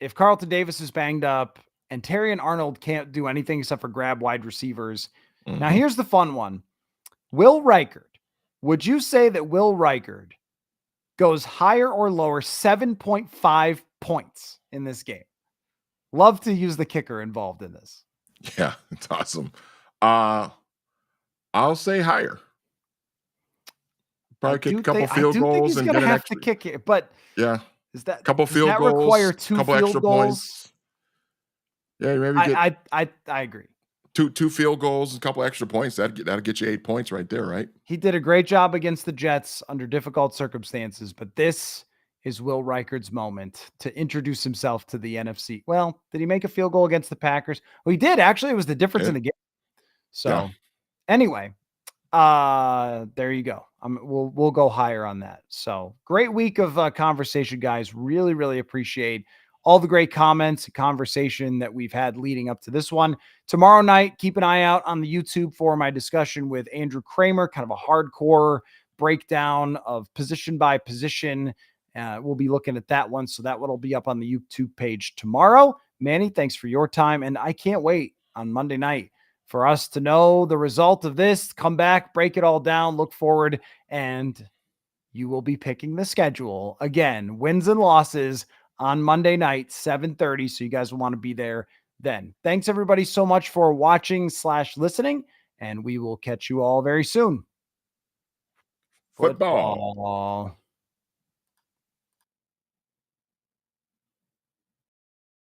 if Carlton Davis is banged up and Terry and Arnold can't do anything except for grab wide receivers. Mm-hmm. Now here's the fun one. Will Reichard, would you say that Will Reichard goes higher or lower 7.5 points in this game? Love to use the kicker involved in this. Yeah, it's awesome. I'll say higher. Probably kick a couple field goals and get an extra. To kick it, but yeah, is that couple field goals? Require 2 couple field extra goals? Points. Yeah, maybe get. I agree. Two field goals, a couple extra points. That'll get you 8 points right there, right? He did a great job against the Jets under difficult circumstances, but this is Will Reichard's moment to introduce himself to the NFC. Well, did he make a field goal against the Packers? Well, he did. Actually, it was the difference in the game. So anyway, there you go. We'll go higher on that. So great week of conversation, guys. Really, really appreciate all the great comments and conversation that we've had leading up to this one. Tomorrow night, keep an eye out on the YouTube for my discussion with Andrew Kramer, kind of a hardcore breakdown of position by position. We'll be looking at that one. So that one will be up on the YouTube page tomorrow. Manny, thanks for your time. And I can't wait on Monday night for us to know the result of this, come back, break it all down, look forward, and you will be picking the schedule. Again, wins and losses on Monday night, 7:30. So you guys will want to be there then. Thanks everybody so much for watching/listening, and we will catch you all very soon. Football. Football.